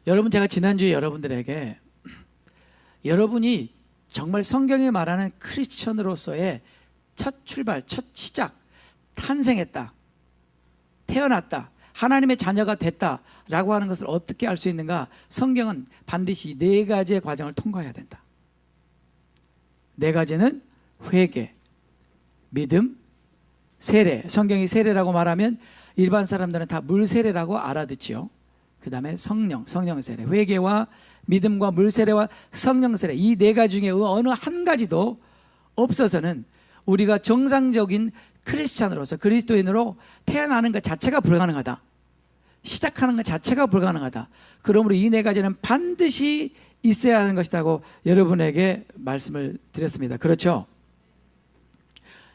여러분, 제가 지난주에 여러분들에게 여러분이 정말 성경이 말하는 크리스천으로서의 첫 출발, 첫 시작, 탄생했다, 태어났다, 하나님의 자녀가 됐다라고 하는 것을 어떻게 알 수 있는가? 성경은 반드시 4가지의 과정을 통과해야 된다. 4가지는 회개, 믿음, 세례. 성경이 세례라고 말하면 일반 사람들은 다 물세례라고 알아듣지요. 그 다음에 성령 세례. 회개와 믿음과 물세례와 성령 세례, 이 4가지 중에 어느 한 가지도 없어서는 우리가 정상적인 크리스찬으로서, 그리스도인으로 태어나는 것 자체가 불가능하다, 시작하는 것 자체가 불가능하다. 그러므로 이 4가지는 반드시 있어야 하는 것이라고 여러분에게 말씀을 드렸습니다. 그렇죠?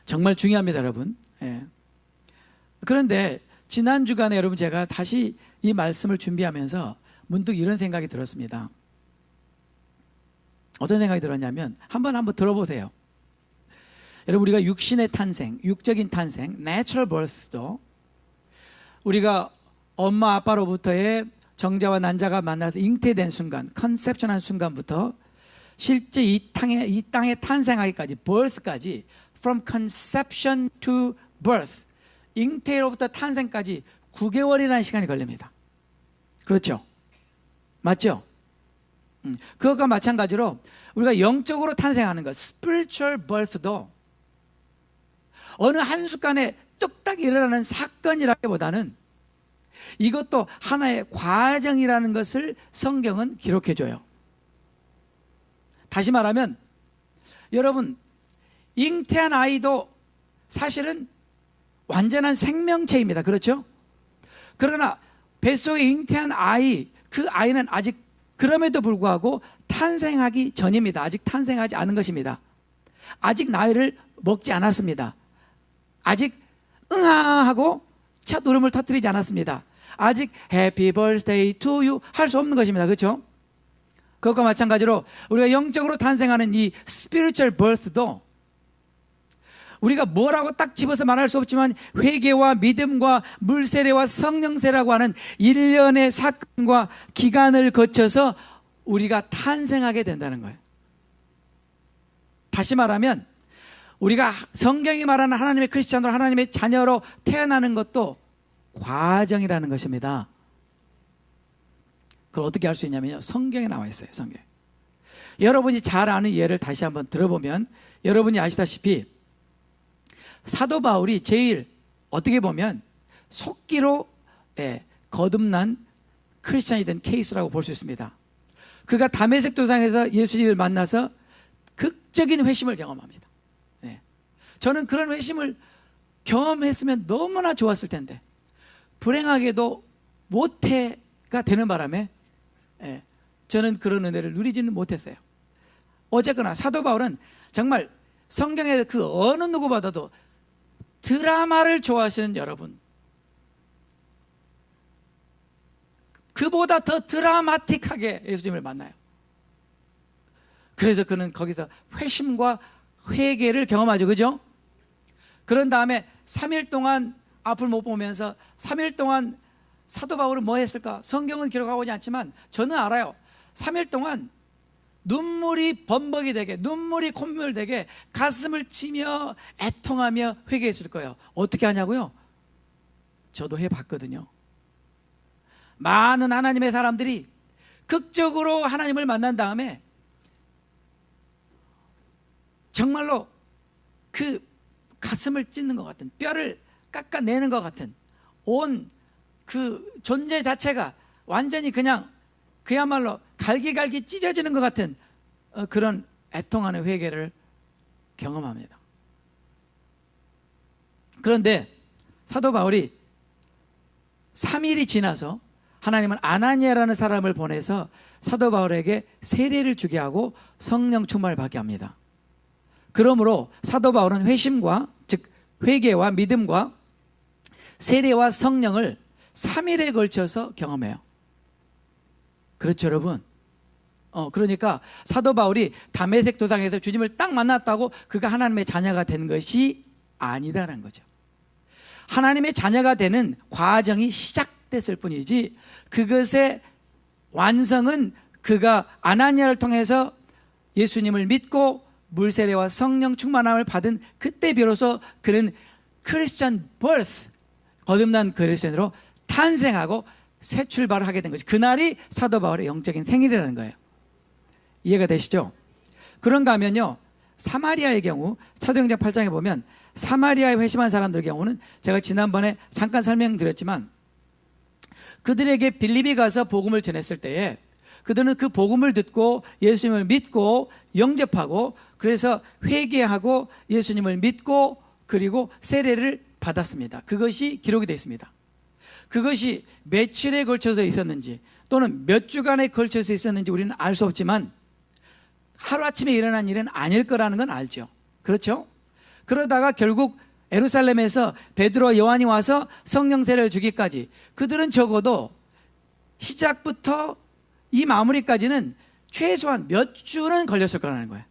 정말 중요합니다, 여러분. 예. 그런데 지난 주간에 여러분, 제가 다시 이 말씀을 준비하면서 문득 이런 생각이 들었습니다. 어떤 생각이 들었냐면, 한번 들어보세요. 여러분, 우리가 육신의 탄생, 육적인 탄생, natural birth도 우리가 엄마 아빠로부터의 정자와 난자가 만나서 잉태된 순간, 컨셉션한 순간부터 실제 이 땅에 탄생하기까지, birth까지, from conception to birth, 잉태로부터 탄생까지 9개월이라는 시간이 걸립니다. 그렇죠? 맞죠? 그것과 마찬가지로 우리가 영적으로 탄생하는 것, spiritual birth도 어느 한순간에 뚝딱 일어나는 사건이라기보다는 이것도 하나의 과정이라는 것을 성경은 기록해줘요. 다시 말하면 여러분, 잉태한 아이도 사실은 완전한 생명체입니다. 그렇죠? 그러나 뱃속에 잉태한 아이, 그 아이는 아직 그럼에도 불구하고 탄생하기 전입니다. 아직 탄생하지 않은 것입니다. 아직 나이를 먹지 않았습니다. 아직 응아 하고 첫 울음을 터뜨리지 않았습니다. 아직 Happy birthday to you 할 수 없는 것입니다. 그렇죠? 그것과 마찬가지로 우리가 영적으로 탄생하는 이 spiritual birth도 우리가 뭐라고 딱 집어서 말할 수 없지만 회개와 믿음과 물세례와 성령세라고 하는 일련의 사건과 기간을 거쳐서 우리가 탄생하게 된다는 거예요. 다시 말하면 우리가 성경이 말하는 하나님의 크리스찬으로, 하나님의 자녀로 태어나는 것도 과정이라는 것입니다. 그걸 어떻게 알 수 있냐면요, 성경에 나와 있어요. 성경. 여러분이 잘 아는 예를 다시 한번 들어보면 여러분이 아시다시피 사도 바울이 제일 어떻게 보면 속기로 거듭난 크리스찬이 된 케이스라고 볼 수 있습니다. 그가 다메섹 도상에서 예수님을 만나서 극적인 회심을 경험합니다. 저는 그런 회심을 경험했으면 너무나 좋았을 텐데 불행하게도 모태가 되는 바람에 저는 그런 은혜를 누리지는 못했어요. 어쨌거나 사도 바울은 정말 성경의 그 어느 누구보다도 드라마를 좋아하시는 여러분, 그보다 더 드라마틱하게 예수님을 만나요. 그래서 그는 거기서 회심과 회개를 경험하죠. 그죠? 그런 다음에 3일 동안 앞을 못 보면서 3일 동안 사도 바울은 뭐 했을까? 성경은 기록하고 있지 않지만 저는 알아요. 3일 동안 눈물이 범벅이 되게, 눈물이 콧물 되게 가슴을 치며 애통하며 회개했을 거예요. 어떻게 하냐고요? 저도 해봤거든요. 많은 하나님의 사람들이 극적으로 하나님을 만난 다음에 정말로 그 가슴을 찢는 것 같은, 뼈를 깎아내는 것 같은 온 그 존재 자체가 완전히 그냥 그야말로 갈기갈기 찢어지는 것 같은 그런 애통하는 회개를 경험합니다. 그런데 사도 바울이 3일이 지나서 하나님은 아나니아라는 사람을 보내서 사도 바울에게 세례를 주게 하고 성령 충만을 받게 합니다. 그러므로 사도 바울은 회심과, 즉 회개와 믿음과 세례와 성령을 3일에 걸쳐서 경험해요. 그렇죠, 여러분? 그러니까 사도 바울이 다메섹 도상에서 주님을 딱 만났다고 그가 하나님의 자녀가 된 것이 아니라는 거죠. 하나님의 자녀가 되는 과정이 시작됐을 뿐이지 그것의 완성은 그가 아나니아를 통해서 예수님을 믿고 물세례와 성령 충만함을 받은 그때 비로소 그는 크리스천 버스, 거듭난 그리스도인으로 탄생하고 새 출발을 하게 된 것이, 그날이 사도 바울의 영적인 생일이라는 거예요. 이해가 되시죠? 그런가 하면요, 사마리아의 경우 사도행전 8장에 보면 사마리아에 회심한 사람들의 경우는 제가 지난번에 잠깐 설명드렸지만, 그들에게 빌립이 가서 복음을 전했을 때에 그들은 그 복음을 듣고 예수님을 믿고 영접하고, 그래서 회개하고 예수님을 믿고 그리고 세례를 받았습니다. 그것이 기록이 되어 있습니다. 그것이 며칠에 걸쳐서 있었는지 또는 몇 주간에 걸쳐서 있었는지 우리는 알 수 없지만 하루아침에 일어난 일은 아닐 거라는 건 알죠. 그렇죠? 그러다가 결국 예루살렘에서 베드로와 요한이 와서 성령 세례를 주기까지 그들은 적어도 시작부터 이 마무리까지는 최소한 몇 주는 걸렸을 거라는 거예요.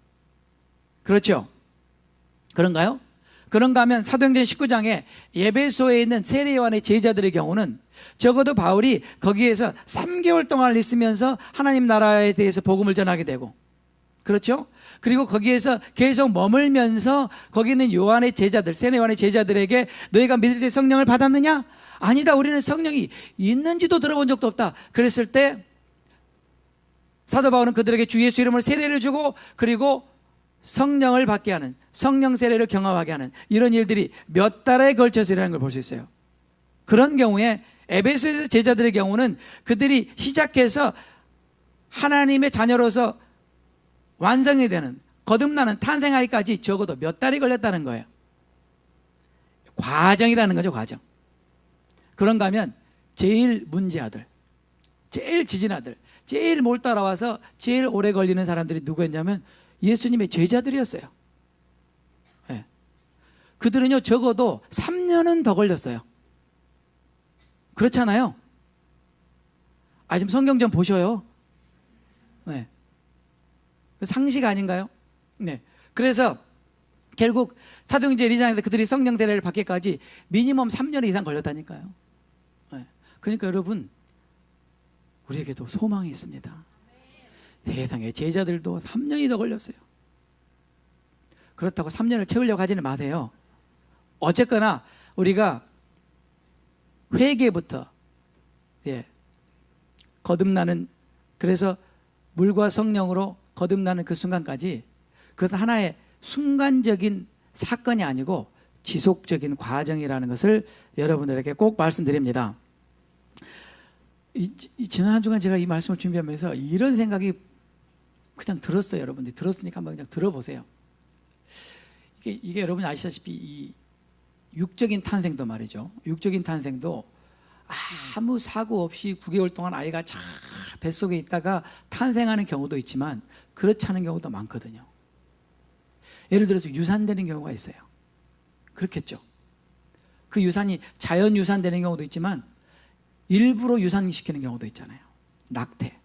그렇죠? 그런가요? 그런가 하면 사도행전 19장에 에베소에 있는 세례 요한의 제자들의 경우는 적어도 바울이 거기에서 3개월 동안 있으면서 하나님 나라에 대해서 복음을 전하게 되고, 그렇죠? 그리고 거기에서 계속 머물면서 거기 있는 요한의 제자들, 세례 요한의 제자들에게 너희가 믿을 때 성령을 받았느냐? 아니다, 우리는 성령이 있는지도 들어본 적도 없다. 그랬을 때 사도 바울은 그들에게 주 예수 이름으로 세례를 주고 그리고 성령을 받게 하는, 성령 세례를 경험하게 하는 이런 일들이 몇 달에 걸쳐서 일어나는 걸 볼 수 있어요. 그런 경우에 에베소에서 제자들의 경우는 그들이 시작해서 하나님의 자녀로서 완성이 되는, 거듭나는, 탄생하기까지 적어도 몇 달이 걸렸다는 거예요. 과정이라는 거죠, 과정. 그런가 하면 제일 문제아들, 제일 지진아들, 제일 못 따라와서 제일 오래 걸리는 사람들이 누구였냐면 예수님의 제자들이었어요. 네. 그들은요 적어도 3년은 더 걸렸어요. 그렇잖아요. 좀 성경 좀 보셔요. 네. 상식 아닌가요? 네. 그래서 결국 사도행전 1장에서 그들이 성령 세례를 받기까지 미니멈 3년 이상 걸렸다니까요. 네. 그러니까 여러분, 우리에게도 소망이 있습니다. 세상에 제자들도 3년이 더 걸렸어요. 그렇다고 3년을 채우려고 하지는 마세요. 어쨌거나 우리가 회개부터 거듭나는, 그래서 물과 성령으로 거듭나는 그 순간까지, 그것은 하나의 순간적인 사건이 아니고 지속적인 과정이라는 것을 여러분들에게 꼭 말씀드립니다. 지난 한 주간 제가 이 말씀을 준비하면서 이런 생각이 그냥 들었어요. 여러분들이 들었으니까 한번 그냥 들어보세요. 이게 여러분이 아시다시피 이 육적인 탄생도 말이죠. 육적인 탄생도 아무 사고 없이 9개월 동안 아이가 잘 뱃속에 있다가 탄생하는 경우도 있지만 그렇지 않은 경우도 많거든요. 예를 들어서 유산되는 경우가 있어요. 그렇겠죠. 그 유산이 자연 유산되는 경우도 있지만 일부러 유산시키는 경우도 있잖아요. 낙태.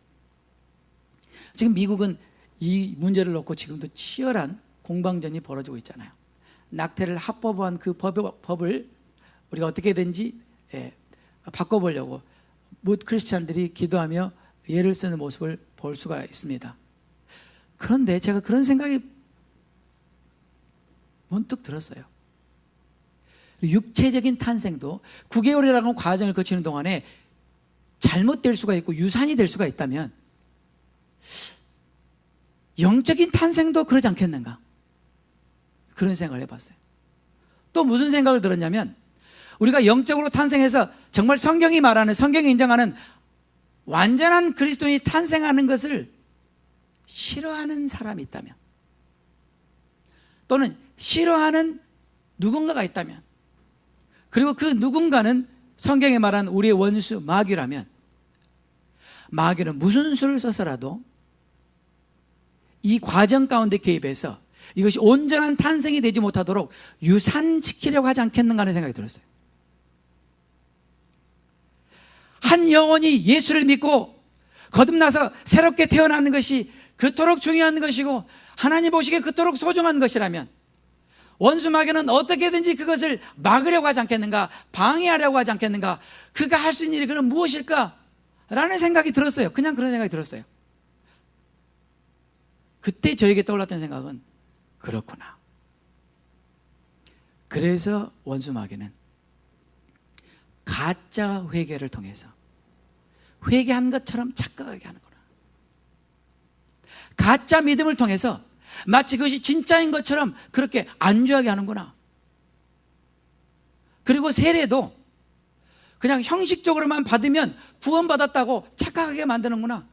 지금 미국은 이 문제를 놓고 지금도 치열한 공방전이 벌어지고 있잖아요. 낙태를 합법화한 그 법을 우리가 어떻게든지 바꿔보려고 뭇 크리스찬들이 기도하며 예를 쓰는 모습을 볼 수가 있습니다. 그런데 제가 그런 생각이 문득 들었어요. 육체적인 탄생도 9개월이라는 과정을 거치는 동안에 잘못될 수가 있고 유산이 될 수가 있다면 영적인 탄생도 그러지 않겠는가? 그런 생각을 해봤어요. 또 무슨 생각을 들었냐면, 우리가 영적으로 탄생해서 정말 성경이 말하는, 성경이 인정하는 완전한 그리스도인이 탄생하는 것을 싫어하는 사람이 있다면, 또는 싫어하는 누군가가 있다면, 그리고 그 누군가는 성경에 말하는 우리의 원수 마귀라면, 마귀는 무슨 수를 써서라도 이 과정 가운데 개입해서 이것이 온전한 탄생이 되지 못하도록 유산시키려고 하지 않겠는가 하는 생각이 들었어요. 한 영혼이 예수를 믿고 거듭나서 새롭게 태어나는 것이 그토록 중요한 것이고 하나님 보시기에 그토록 소중한 것이라면, 원수 마귀는 어떻게든지 그것을 막으려고 하지 않겠는가, 방해하려고 하지 않겠는가, 그가 할 수 있는 일이 그럼 무엇일까 라는 생각이 들었어요. 그냥 그런 생각이 들었어요. 그때 저에게 떠올랐던 생각은 그렇구나. 그래서 원수마귀는 가짜 회개를 통해서 회개한 것처럼 착각하게 하는구나. 가짜 믿음을 통해서 마치 그것이 진짜인 것처럼 그렇게 안주하게 하는구나. 그리고 세례도 그냥 형식적으로만 받으면 구원받았다고 착각하게 만드는구나.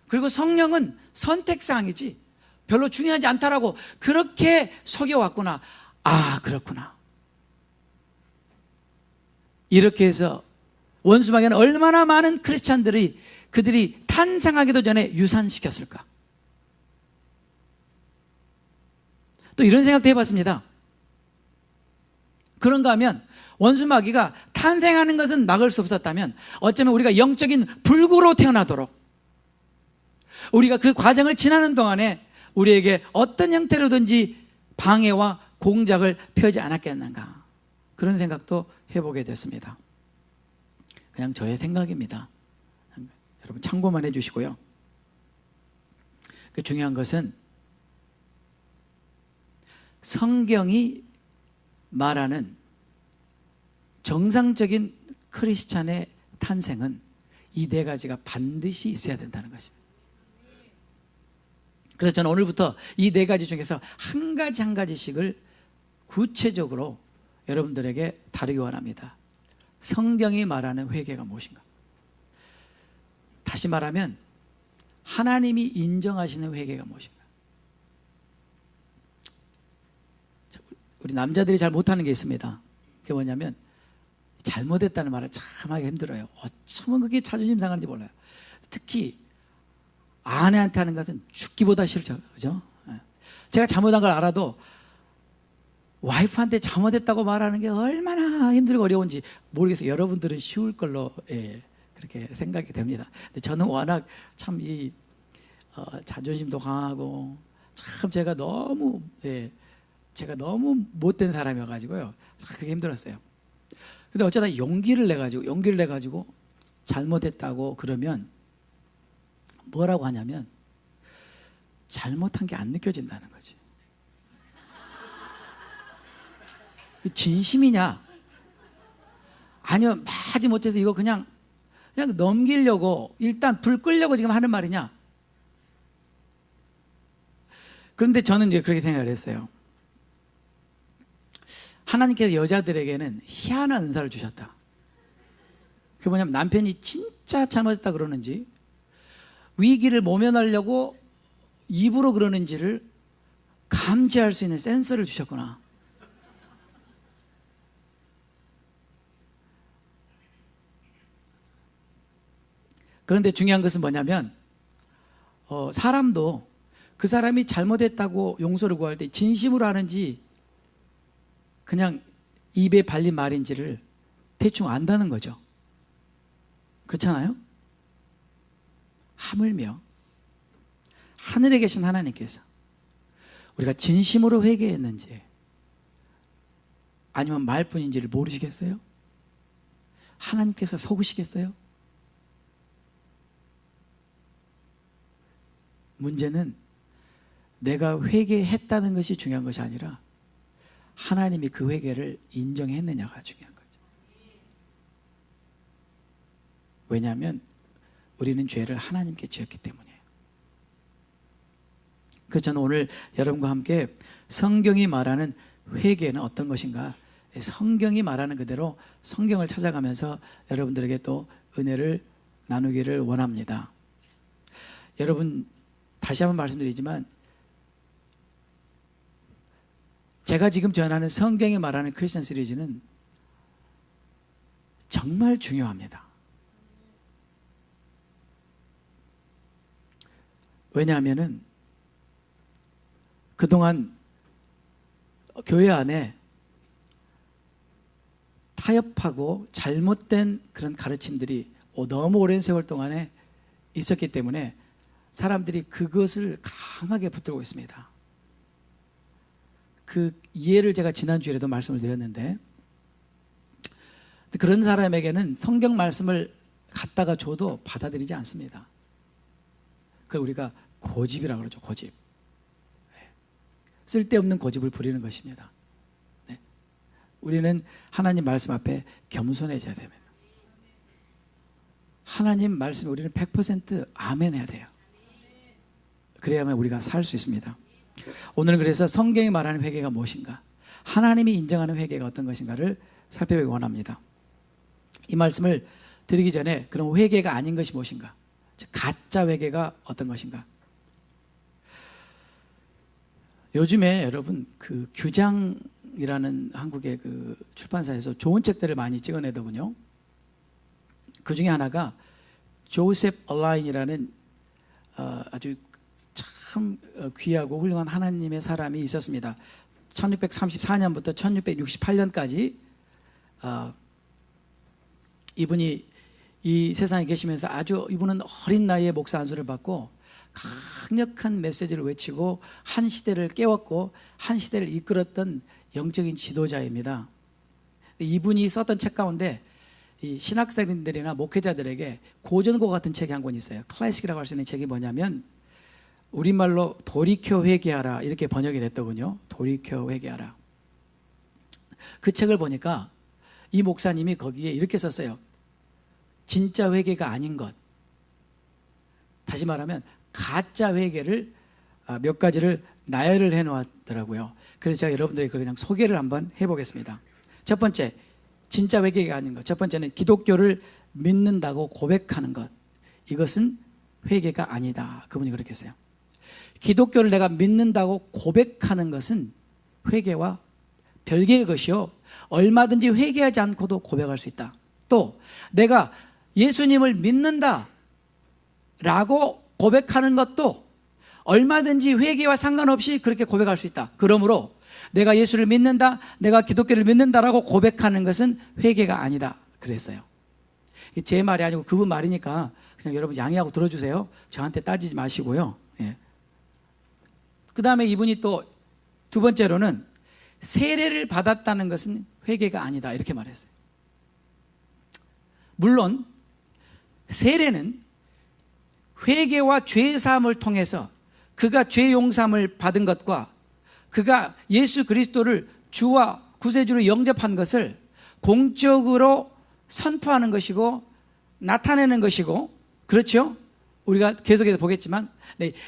그리고 성령은 선택사항이지 별로 중요하지 않다라고 그렇게 속여왔구나. 아, 그렇구나. 이렇게 해서 원수마귀는 얼마나 많은 크리스찬들이 그들이 탄생하기도 전에 유산시켰을까. 또 이런 생각도 해봤습니다. 그런가 하면 원수마귀가 탄생하는 것은 막을 수 없었다면 어쩌면 우리가 영적인 불구로 태어나도록 우리가 그 과정을 지나는 동안에 우리에게 어떤 형태로든지 방해와 공작을 펴지 않았겠는가, 그런 생각도 해보게 됐습니다. 그냥 저의 생각입니다. 여러분 참고만 해주시고요. 중요한 것은 성경이 말하는 정상적인 크리스찬의 탄생은 이 네 가지가 반드시 있어야 된다는 것입니다. 그래서 저는 오늘부터 이 네 가지 중에서 한 가지 한 가지씩을 구체적으로 여러분들에게 다루기 원합니다. 성경이 말하는 회개가 무엇인가? 다시 말하면 하나님이 인정하시는 회개가 무엇인가? 우리 남자들이 잘 못하는 게 있습니다. 그게 뭐냐면 잘못했다는 말을 참 하기 힘들어요. 어쩌면 그게 자존심 상하는지 몰라요. 특히 아내한테 하는 것은 죽기보다 싫죠. 그죠? 제가 잘못한 걸 알아도 와이프한테 잘못했다고 말하는 게 얼마나 힘들고 어려운지 모르겠어요. 여러분들은 쉬울 걸로 그렇게 생각이 됩니다. 근데 저는 워낙 참 자존심도 강하고 참 제가 너무 못된 사람이어가지고요. 그게 힘들었어요. 근데 어쩌다 용기를 내가지고 잘못했다고 그러면 뭐라고 하냐면 잘못한 게 안 느껴진다는 거지. 진심이냐? 아니면 마지 못해서 이거 그냥 넘기려고 일단 불 끄려고 지금 하는 말이냐? 그런데 저는 이제 그렇게 생각을 했어요. 하나님께서 여자들에게는 희한한 은사를 주셨다. 그게 뭐냐면 남편이 진짜 잘못했다 그러는지 위기를 모면하려고 입으로 그러는지를 감지할 수 있는 센서를 주셨구나. 그런데 중요한 것은 뭐냐면 사람도 그 사람이 잘못했다고 용서를 구할 때 진심으로 하는지 그냥 입에 발린 말인지를 대충 안다는 거죠. 그렇잖아요? 하물며 하늘에 계신 하나님께서 우리가 진심으로 회개했는지 아니면 말뿐인지를 모르시겠어요? 하나님께서 속으시겠어요? 문제는 내가 회개했다는 것이 중요한 것이 아니라 하나님이 그 회개를 인정했느냐가 중요한 거죠. 왜냐하면 우리는 죄를 하나님께 지었기 때문이에요. 그래서 저는 오늘 여러분과 함께 성경이 말하는 회개는 어떤 것인가, 성경이 말하는 그대로 성경을 찾아가면서 여러분들에게 또 은혜를 나누기를 원합니다. 여러분 다시 한번 말씀드리지만 제가 지금 전하는 성경이 말하는 크리스천 시리즈는 정말 중요합니다. 왜냐하면은 그동안 교회 안에 타협하고 잘못된 그런 가르침들이 너무 오랜 세월 동안에 있었기 때문에 사람들이 그것을 강하게 붙들고 있습니다. 그 예를 제가 지난주에도 말씀을 드렸는데 그런 사람에게는 성경 말씀을 갖다가 줘도 받아들이지 않습니다. 그걸 우리가 고집이라고 그러죠. 고집. 쓸데없는 고집을 부리는 것입니다. 네. 우리는 하나님 말씀 앞에 겸손해져야 됩니다. 하나님 말씀에 우리는 100% 아멘 해야 돼요. 그래야만 우리가 살 수 있습니다. 오늘은 그래서 성경이 말하는 회개가 무엇인가, 하나님이 인정하는 회개가 어떤 것인가를 살펴보기 원합니다. 이 말씀을 드리기 전에 그럼 회개가 아닌 것이 무엇인가, 즉 가짜 회개가 어떤 것인가. 요즘에 여러분 그 규장이라는 한국의 그 출판사에서 좋은 책들을 많이 찍어내더군요. 그 중에 하나가 조셉 얼라인이라는 아주 참 귀하고 훌륭한 하나님의 사람이 있었습니다. 1634년부터 1668년까지 이분이 이 세상에 계시면서 아주 이분은 어린 나이에 목사 안수를 받고 강력한 메시지를 외치고 한 시대를 깨웠고 한 시대를 이끌었던 영적인 지도자입니다. 이분이 썼던 책 가운데 이 신학생들이나 목회자들에게 고전고 같은 책이 한 권 있어요. 클래식이라고 할 수 있는 책이 뭐냐면 우리말로 돌이켜 회개하라 이렇게 번역이 됐더군요. 돌이켜 회개하라. 그 책을 보니까 이 목사님이 거기에 이렇게 썼어요. 진짜 회개가 아닌 것, 다시 말하면 가짜 회개를 몇 가지를 나열을 해놓았더라고요. 그래서 제가 여러분들에게 그냥 소개를 한번 해보겠습니다. 첫 번째, 진짜 회개가 아닌 것. 첫 번째는 기독교를 믿는다고 고백하는 것. 이것은 회개가 아니다. 그분이 그렇게 했어요. 기독교를 내가 믿는다고 고백하는 것은 회개와 별개의 것이요, 얼마든지 회개하지 않고도 고백할 수 있다. 또 내가 예수님을 믿는다 라고 고백하는 것도 얼마든지 회개와 상관없이 그렇게 고백할 수 있다. 그러므로 내가 예수를 믿는다, 내가 기독교를 믿는다라고 고백하는 것은 회개가 아니다 그랬어요. 제 말이 아니고 그분 말이니까 그냥 여러분 양해하고 들어주세요. 저한테 따지지 마시고요. 예. 그 다음에 이분이 또 두 번째로는 세례를 받았다는 것은 회개가 아니다 이렇게 말했어요. 물론 세례는 회개와 죄사함을 통해서 그가 죄 용서함을 받은 것과 그가 예수 그리스도를 주와 구세주로 영접한 것을 공적으로 선포하는 것이고 나타내는 것이고, 그렇죠? 우리가 계속해서 보겠지만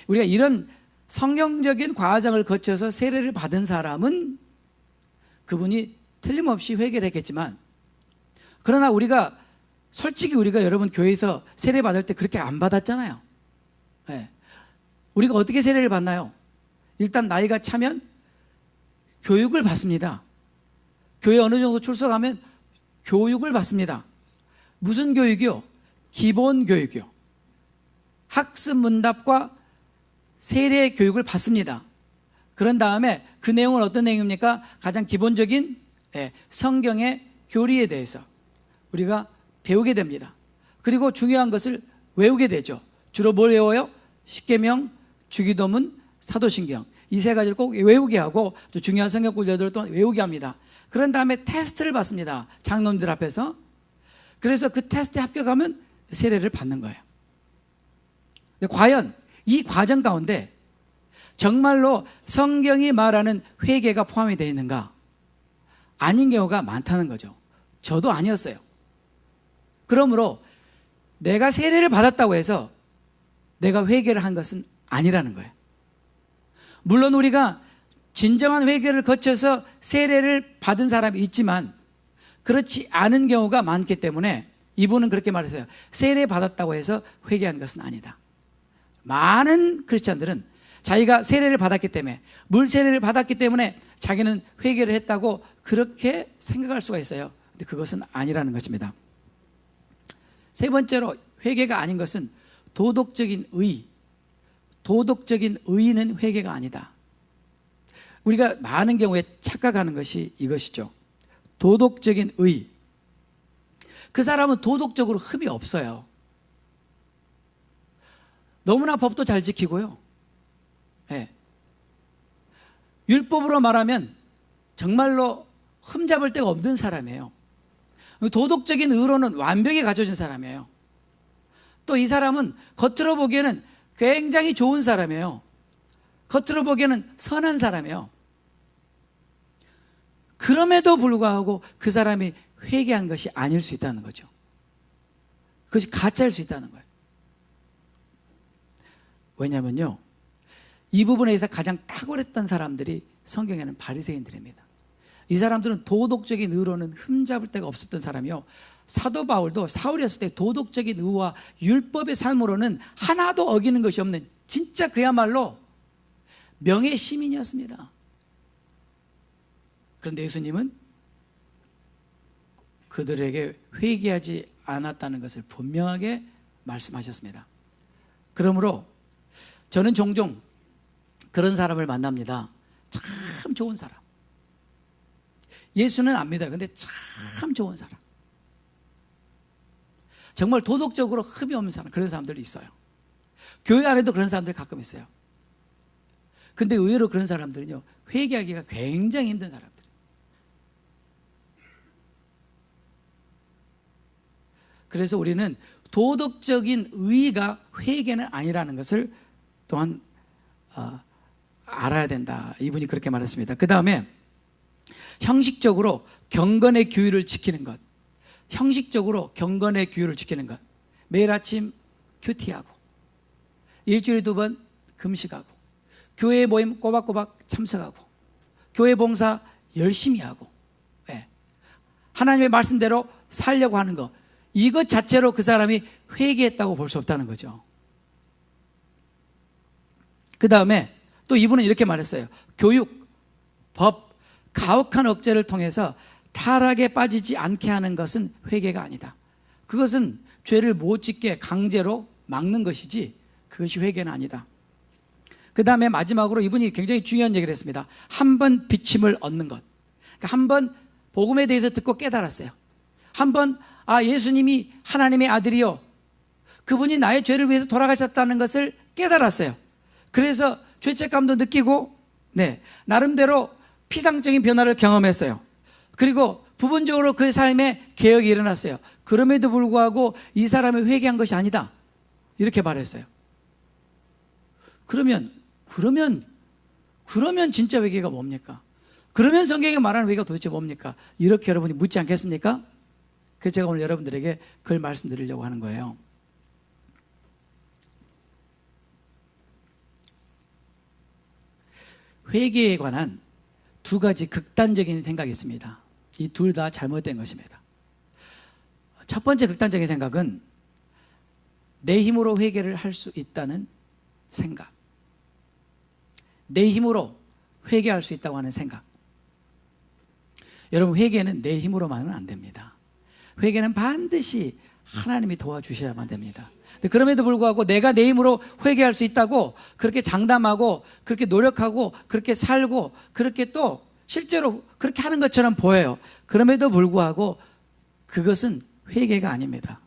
우리가 이런 성경적인 과정을 거쳐서 세례를 받은 사람은 그분이 틀림없이 회개를 했겠지만, 그러나 우리가 솔직히 우리가 여러분 교회에서 세례 받을 때 그렇게 안 받았잖아요. 네. 우리가 어떻게 세례를 받나요? 일단 나이가 차면 교육을 받습니다. 교회 어느 정도 출석하면 교육을 받습니다. 무슨 교육이요? 기본 교육이요. 학습 문답과 세례 교육을 받습니다. 그런 다음에 그 내용은 어떤 내용입니까? 가장 기본적인 성경의 교리에 대해서 우리가 배우게 됩니다. 그리고 중요한 것을 외우게 되죠. 주로 뭘 외워요? 십계명, 주기도문, 사도신경, 이 세 가지를 꼭 외우게 하고 또 중요한 성경 구절들을 또 외우게 합니다. 그런 다음에 테스트를 받습니다. 장로님들 앞에서. 그래서 그 테스트에 합격하면 세례를 받는 거예요. 근데 과연 이 과정 가운데 정말로 성경이 말하는 회개가 포함이 되어 있는가? 아닌 경우가 많다는 거죠. 저도 아니었어요. 그러므로 내가 세례를 받았다고 해서 내가 회개를 한 것은 아니라는 거예요. 물론 우리가 진정한 회개를 거쳐서 세례를 받은 사람이 있지만 그렇지 않은 경우가 많기 때문에 이분은 그렇게 말했어요. 세례 받았다고 해서 회개한 것은 아니다. 많은 크리스찬들은 자기가 세례를 받았기 때문에, 물 세례를 받았기 때문에 자기는 회개를 했다고 그렇게 생각할 수가 있어요. 근데 그것은 아니라는 것입니다. 세 번째로 회개가 아닌 것은 도덕적인 의. 도덕적인 의는 회개가 아니다. 우리가 많은 경우에 착각하는 것이 이것이죠. 도덕적인 의. 그 사람은 도덕적으로 흠이 없어요. 너무나 법도 잘 지키고요. 네. 율법으로 말하면 정말로 흠잡을 데가 없는 사람이에요. 도덕적인 의로는 완벽히 갖춰진 사람이에요. 또 이 사람은 겉으로 보기에는 굉장히 좋은 사람이에요. 겉으로 보기에는 선한 사람이에요. 그럼에도 불구하고 그 사람이 회개한 것이 아닐 수 있다는 거죠. 그것이 가짜일 수 있다는 거예요. 왜냐하면요, 이 부분에 대해서 가장 탁월했던 사람들이 성경에는 바리새인들입니다. 이 사람들은 도덕적인 의로는 흠잡을 데가 없었던 사람이요, 사도 바울도 사울이었을 때 도덕적인 의와 율법의 삶으로는 하나도 어기는 것이 없는 진짜 그야말로 명예 시민이었습니다. 그런데 예수님은 그들에게 회개하지 않았다는 것을 분명하게 말씀하셨습니다. 그러므로 저는 종종 그런 사람을 만납니다. 참 좋은 사람, 예수는 압니다. 근데 참 좋은 사람, 정말 도덕적으로 흠이 없는 사람, 그런 사람들이 있어요. 교회 안에도 그런 사람들이 가끔 있어요. 근데 의외로 그런 사람들은요, 회개하기가 굉장히 힘든 사람들. 그래서 우리는 도덕적인 의의가 회개는 아니라는 것을 또한 알아야 된다. 이분이 그렇게 말했습니다. 그 다음에 형식적으로 경건의 규율을 지키는 것. 형식적으로 경건의 규율을 지키는 것. 매일 아침 큐티하고, 일주일에 2번 금식하고, 교회 모임 꼬박꼬박 참석하고, 교회 봉사 열심히 하고, 하나님의 말씀대로 살려고 하는 것, 이것 자체로 그 사람이 회개했다고 볼 수 없다는 거죠. 그 다음에 또 이분은 이렇게 말했어요. 교육, 법, 가혹한 억제를 통해서 타락에 빠지지 않게 하는 것은 회개가 아니다. 그것은 죄를 못 짓게 강제로 막는 것이지 그것이 회개는 아니다. 그 다음에 마지막으로 이분이 굉장히 중요한 얘기를 했습니다. 한 번 비침을 얻는 것. 그러니까 한 번 복음에 대해서 듣고 깨달았어요. 한 번 예수님이 하나님의 아들이요, 그분이 나의 죄를 위해서 돌아가셨다는 것을 깨달았어요. 그래서 죄책감도 느끼고, 나름대로 피상적인 변화를 경험했어요. 그리고 부분적으로 그의 삶에 개혁이 일어났어요. 그럼에도 불구하고 이 사람이 회개한 것이 아니다, 이렇게 말했어요. 그러면 진짜 회개가 뭡니까? 그러면 성경이 말하는 회개가 도대체 뭡니까? 이렇게 여러분이 묻지 않겠습니까? 그래서 제가 오늘 여러분들에게 그걸 말씀드리려고 하는 거예요. 회개에 관한 두 가지 극단적인 생각이 있습니다. 이 둘 다 잘못된 것입니다. 첫 번째 극단적인 생각은 내 힘으로 회개를 할 수 있다는 생각, 내 힘으로 회개할 수 있다고 하는 생각. 여러분, 회개는 내 힘으로만은 안 됩니다. 회개는 반드시 하나님이 도와주셔야만 됩니다. 그럼에도 불구하고 내가 내 힘으로 회개할 수 있다고 그렇게 장담하고 그렇게 노력하고 그렇게 살고 그렇게 또 실제로 그렇게 하는 것처럼 보여요. 그럼에도 불구하고 그것은 회개가 아닙니다.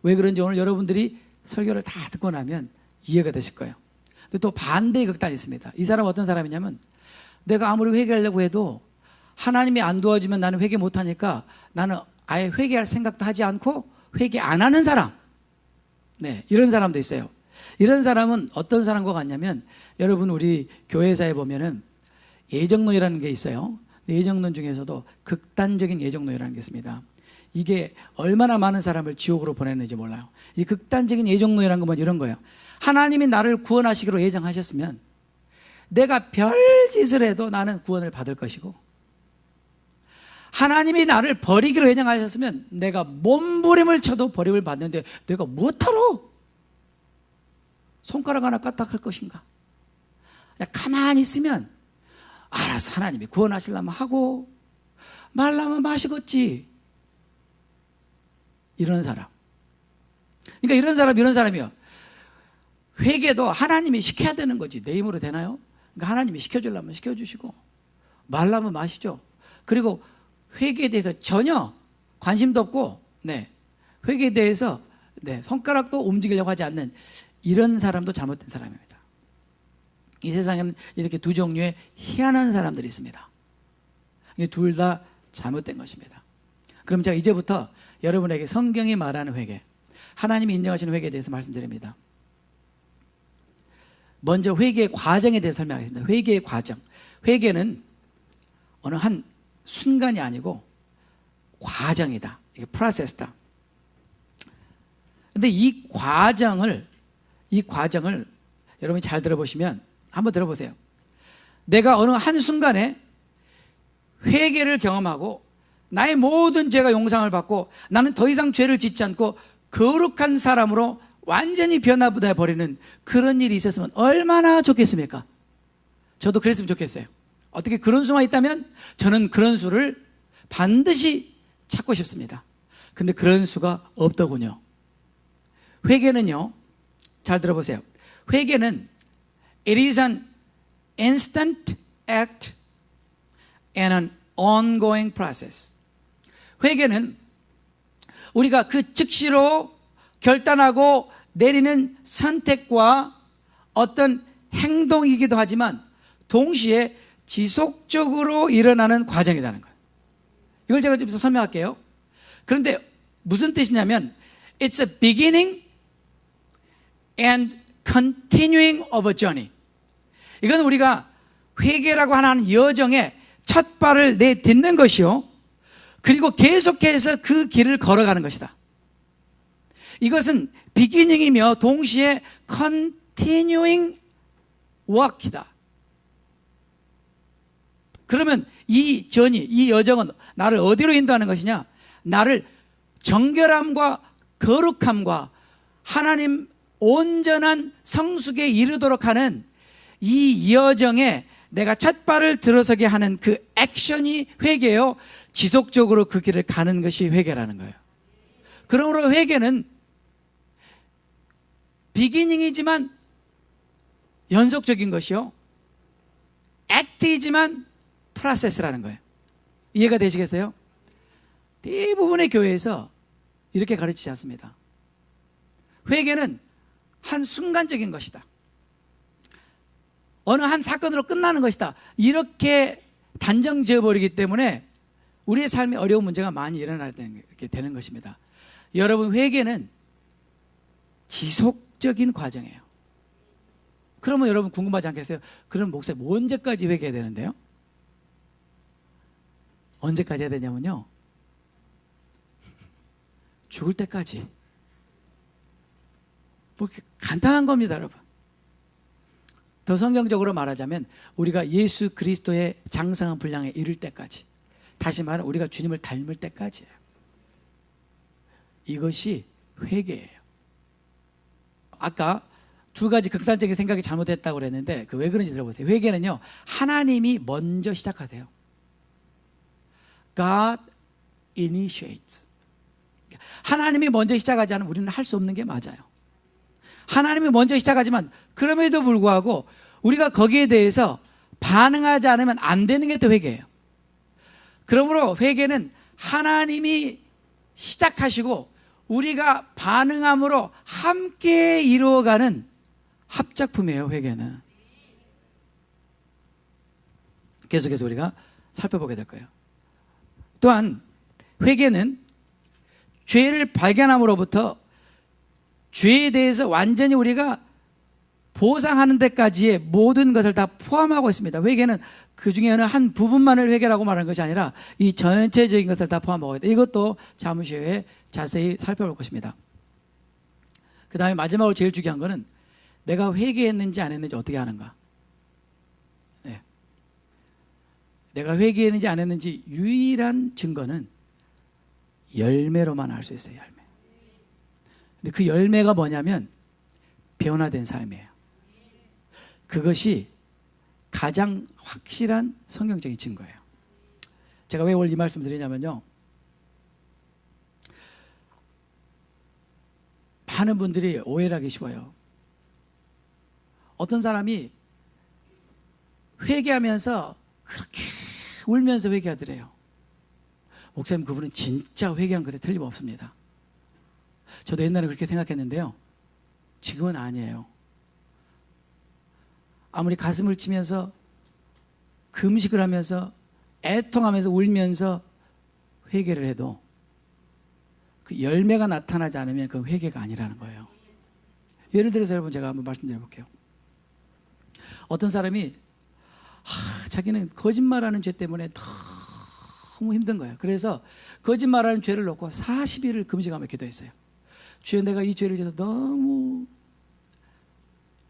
왜 그런지 오늘 여러분들이 설교를 다 듣고 나면 이해가 되실 거예요. 근데 또 반대의 극단이 있습니다. 이 사람은 어떤 사람이냐면, 내가 아무리 회개하려고 해도 하나님이 안 도와주면 나는 회개 못하니까 나는 아예 회개할 생각도 하지 않고 회개 안 하는 사람, 이런 사람도 있어요. 이런 사람은 어떤 사람과 같냐면, 여러분 우리 교회사에 보면은 예정론이라는 게 있어요. 예정론 중에서도 극단적인 예정론이라는 게 있습니다. 이게 얼마나 많은 사람을 지옥으로 보냈는지 몰라요. 이 극단적인 예정론이라는 건 이런 거예요. 하나님이 나를 구원하시기로 예정하셨으면 내가 별짓을 해도 나는 구원을 받을 것이고, 하나님이 나를 버리기로 예정하셨으면 내가 몸부림을 쳐도 버림을 받는데 내가 무엇하러 손가락 하나 까딱할 것인가? 그냥 가만히 있으면 알아서 하나님이 구원하시려면 하고 말라면 마시겠지. 이런 사람. 그러니까 이런 사람이요, 회개도 하나님이 시켜야 되는 거지 내 힘으로 되나요? 그러니까 하나님이 시켜주려면 시켜주시고 말라면 마시죠. 그리고 회개에 대해서 전혀 관심도 없고, 회개에 대해서 손가락도 움직이려고 하지 않는 이런 사람도 잘못된 사람입니다. 이 세상에는 이렇게 두 종류의 희한한 사람들이 있습니다. 이게 둘 다 잘못된 것입니다. 그럼 제가 이제부터 여러분에게 성경이 말하는 회개, 하나님이 인정하시는 회개에 대해서 말씀드립니다. 먼저 회개의 과정에 대해서 설명하겠습니다. 회개의 과정. 회개는 어느 한 순간이 아니고 과정이다. 이게 프로세스다. 근데 이 과정을 여러분이 잘 들어보시면 한번 들어보세요. 내가 어느 한순간에 회개를 경험하고 나의 모든 죄가 용서를 받고 나는 더 이상 죄를 짓지 않고 거룩한 사람으로 완전히 변화돼 버리는 그런 일이 있었으면 얼마나 좋겠습니까? 저도 그랬으면 좋겠어요. 어떻게 그런 수만 있다면 저는 그런 수를 반드시 찾고 싶습니다. 근데 그런 수가 없더군요. 회개는요, 잘 들어보세요. 회개는 it is an instant act and an ongoing process. 회개는 우리가 그 즉시로 결단하고 내리는 선택과 어떤 행동이기도 하지만 동시에 지속적으로 일어나는 과정이라는 거예요. 이걸 제가 좀 설명할게요. 그런데 무슨 뜻이냐면 it's a beginning and continuing of a journey. 이건 우리가 회개라고 하는 여정에 첫 발을 내딛는 것이요, 그리고 계속해서 그 길을 걸어가는 것이다. 이것은 비기닝이며 동시에 continuing work이다. 그러면 이 여정은 나를 어디로 인도하는 것이냐? 나를 정결함과 거룩함과 하나님 온전한 성숙에 이르도록 하는 이 여정에 내가 첫 발을 들어서게 하는 그 액션이 회개요, 지속적으로 그 길을 가는 것이 회개라는 거예요. 그러므로 회개는 비기닝이지만 연속적인 것이요, 액트이지만 프로세스라는 거예요. 이해가 되시겠어요? 대부분의 교회에서 이렇게 가르치지 않습니다. 회개는 한 순간적인 것이다, 어느 한 사건으로 끝나는 것이다, 이렇게 단정 지어버리기 때문에 우리의 삶에 어려운 문제가 많이 일어나게 되는 것입니다. 여러분, 회개는 지속적인 과정이에요. 그러면 여러분 궁금하지 않겠어요? 그럼 목사님 언제까지 회개해야 되는데요? 언제까지 해야 되냐면요, 죽을 때까지. 뭐 간단한 겁니다, 여러분. 더 성경적으로 말하자면 우리가 예수 그리스도의 장성한 분량에 이를 때까지, 다시 말하면 우리가 주님을 닮을 때까지예요. 이것이 회개예요. 아까 두 가지 극단적인 생각이 잘못됐다고 그랬는데 그 왜 그런지 들어보세요. 회개는요, 하나님이 먼저 시작하세요. God initiates. 하나님이 먼저 시작하지 않으면 우리는 할 수 없는 게 맞아요. 하나님이 먼저 시작하지만 그럼에도 불구하고 우리가 거기에 대해서 반응하지 않으면 안 되는 게 또 회개예요. 그러므로 회개는 하나님이 시작하시고 우리가 반응함으로 함께 이루어가는 합작품이에요, 회개는. 계속해서 우리가 살펴보게 될 거예요. 또한 회개는 죄를 발견함으로부터 죄에 대해서 완전히 우리가 보상하는 데까지의 모든 것을 다 포함하고 있습니다. 회개는 그 중에 어느 한 부분만을 회개라고 말하는 것이 아니라 이 전체적인 것을 다 포함하고 있다. 이것도 잠시 후에 자세히 살펴볼 것입니다. 그 다음에 마지막으로 제일 중요한 것은 내가 회개했는지 안 했는지 어떻게 하는가. 네. 내가 회개했는지 안 했는지 유일한 증거는 열매로만 알 수 있어요. 열매. 근데 그 열매가 뭐냐면 변화된 삶이에요. 그것이 가장 확실한 성경적인 증거예요. 제가 왜 오늘 이 말씀 드리냐면요, 많은 분들이 오해를 하기 쉬워요. 어떤 사람이 회개하면서 그렇게 울면서 회개하더래요. 목사님, 그분은 진짜 회개한 것에 틀림없습니다. 저도 옛날에 그렇게 생각했는데요, 지금은 아니에요. 아무리 가슴을 치면서 금식을 하면서 애통하면서 울면서 회개를 해도 그 열매가 나타나지 않으면 그 회개가 아니라는 거예요. 예를 들어서 여러분 제가 한번 말씀드려 볼게요. 어떤 사람이 자기는 거짓말하는 죄 때문에 너무 힘든 거예요. 그래서 거짓말하는 죄를 놓고 40일을 금식하며 기도했어요. 주여, 내가 이 죄를 져서 너무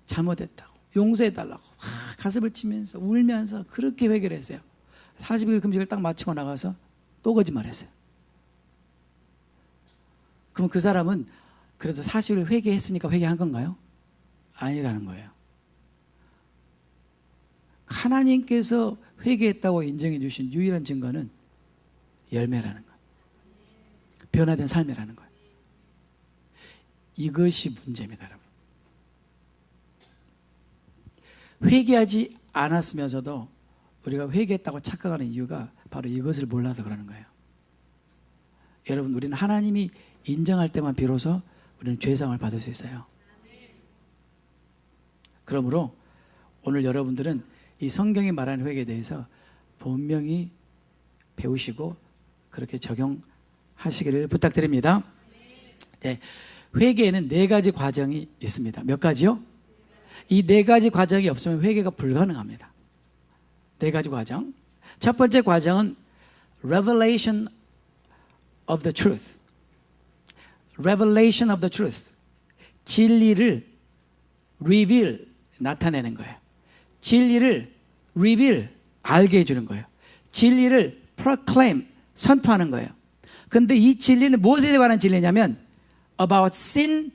잘못했다고, 용서해달라고 가슴을 치면서 울면서 그렇게 회개를 했어요. 40일 금식을 딱 마치고 나가서 또 거짓말했어요. 그럼 그 사람은 그래도 40일 회개했으니까 회개한 건가요? 아니라는 거예요. 하나님께서 회개했다고 인정해 주신 유일한 증거는 열매라는 거예요. 변화된 삶이라는 거예요. 이것이 문제입니다, 여러분. 회개하지 않았으면서도 우리가 회개했다고 착각하는 이유가 바로 이것을 몰라서 그러는 거예요. 여러분, 우리는 하나님이 인정할 때만 비로소 우리는 죄상을 받을 수 있어요. 그러므로 오늘 여러분들은 이 성경이 말하는 회개에 대해서 분명히 배우시고 그렇게 적용하시기를 부탁드립니다. 네, 회개에는 4가지 과정이 있습니다. 몇 가지요? 이 4가지 과정이 없으면 회개가 불가능합니다. 4가지 과정. 첫 번째 과정은 Revelation of the truth. Revelation of the truth. 진리를 reveal, 나타내는 거예요. 진리를 reveal, 알게 해주는 거예요. 진리를 proclaim, 선포하는 거예요. 그런데 이 진리는 무엇에 관한 진리냐면 about sin,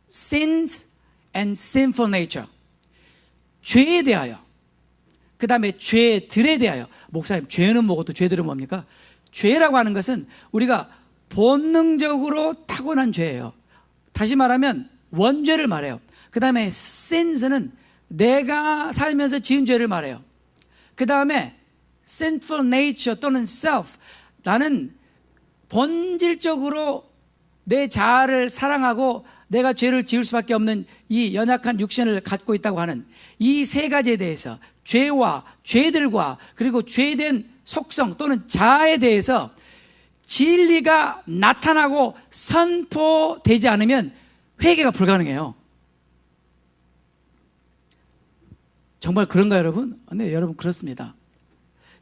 sins and sinful nature. 죄에 대하여, 그 다음에 죄들에 대하여. 목사님, 죄는 뭐고 또 죄들은 뭡니까? 죄라고 하는 것은 우리가 본능적으로 타고난 죄예요. 다시 말하면 원죄를 말해요. 그 다음에 sins는 내가 살면서 지은 죄를 말해요. 그 다음에 sinful nature 또는 self, 나는 본질적으로 내 자아를 사랑하고 내가 죄를 지을 수밖에 없는 이 연약한 육신을 갖고 있다고 하는 이 3가지에 대해서, 죄와 죄들과 그리고 죄된 속성 또는 자아에 대해서 진리가 나타나고 선포되지 않으면 회개가 불가능해요. 정말 그런가요, 여러분? 네, 여러분, 그렇습니다.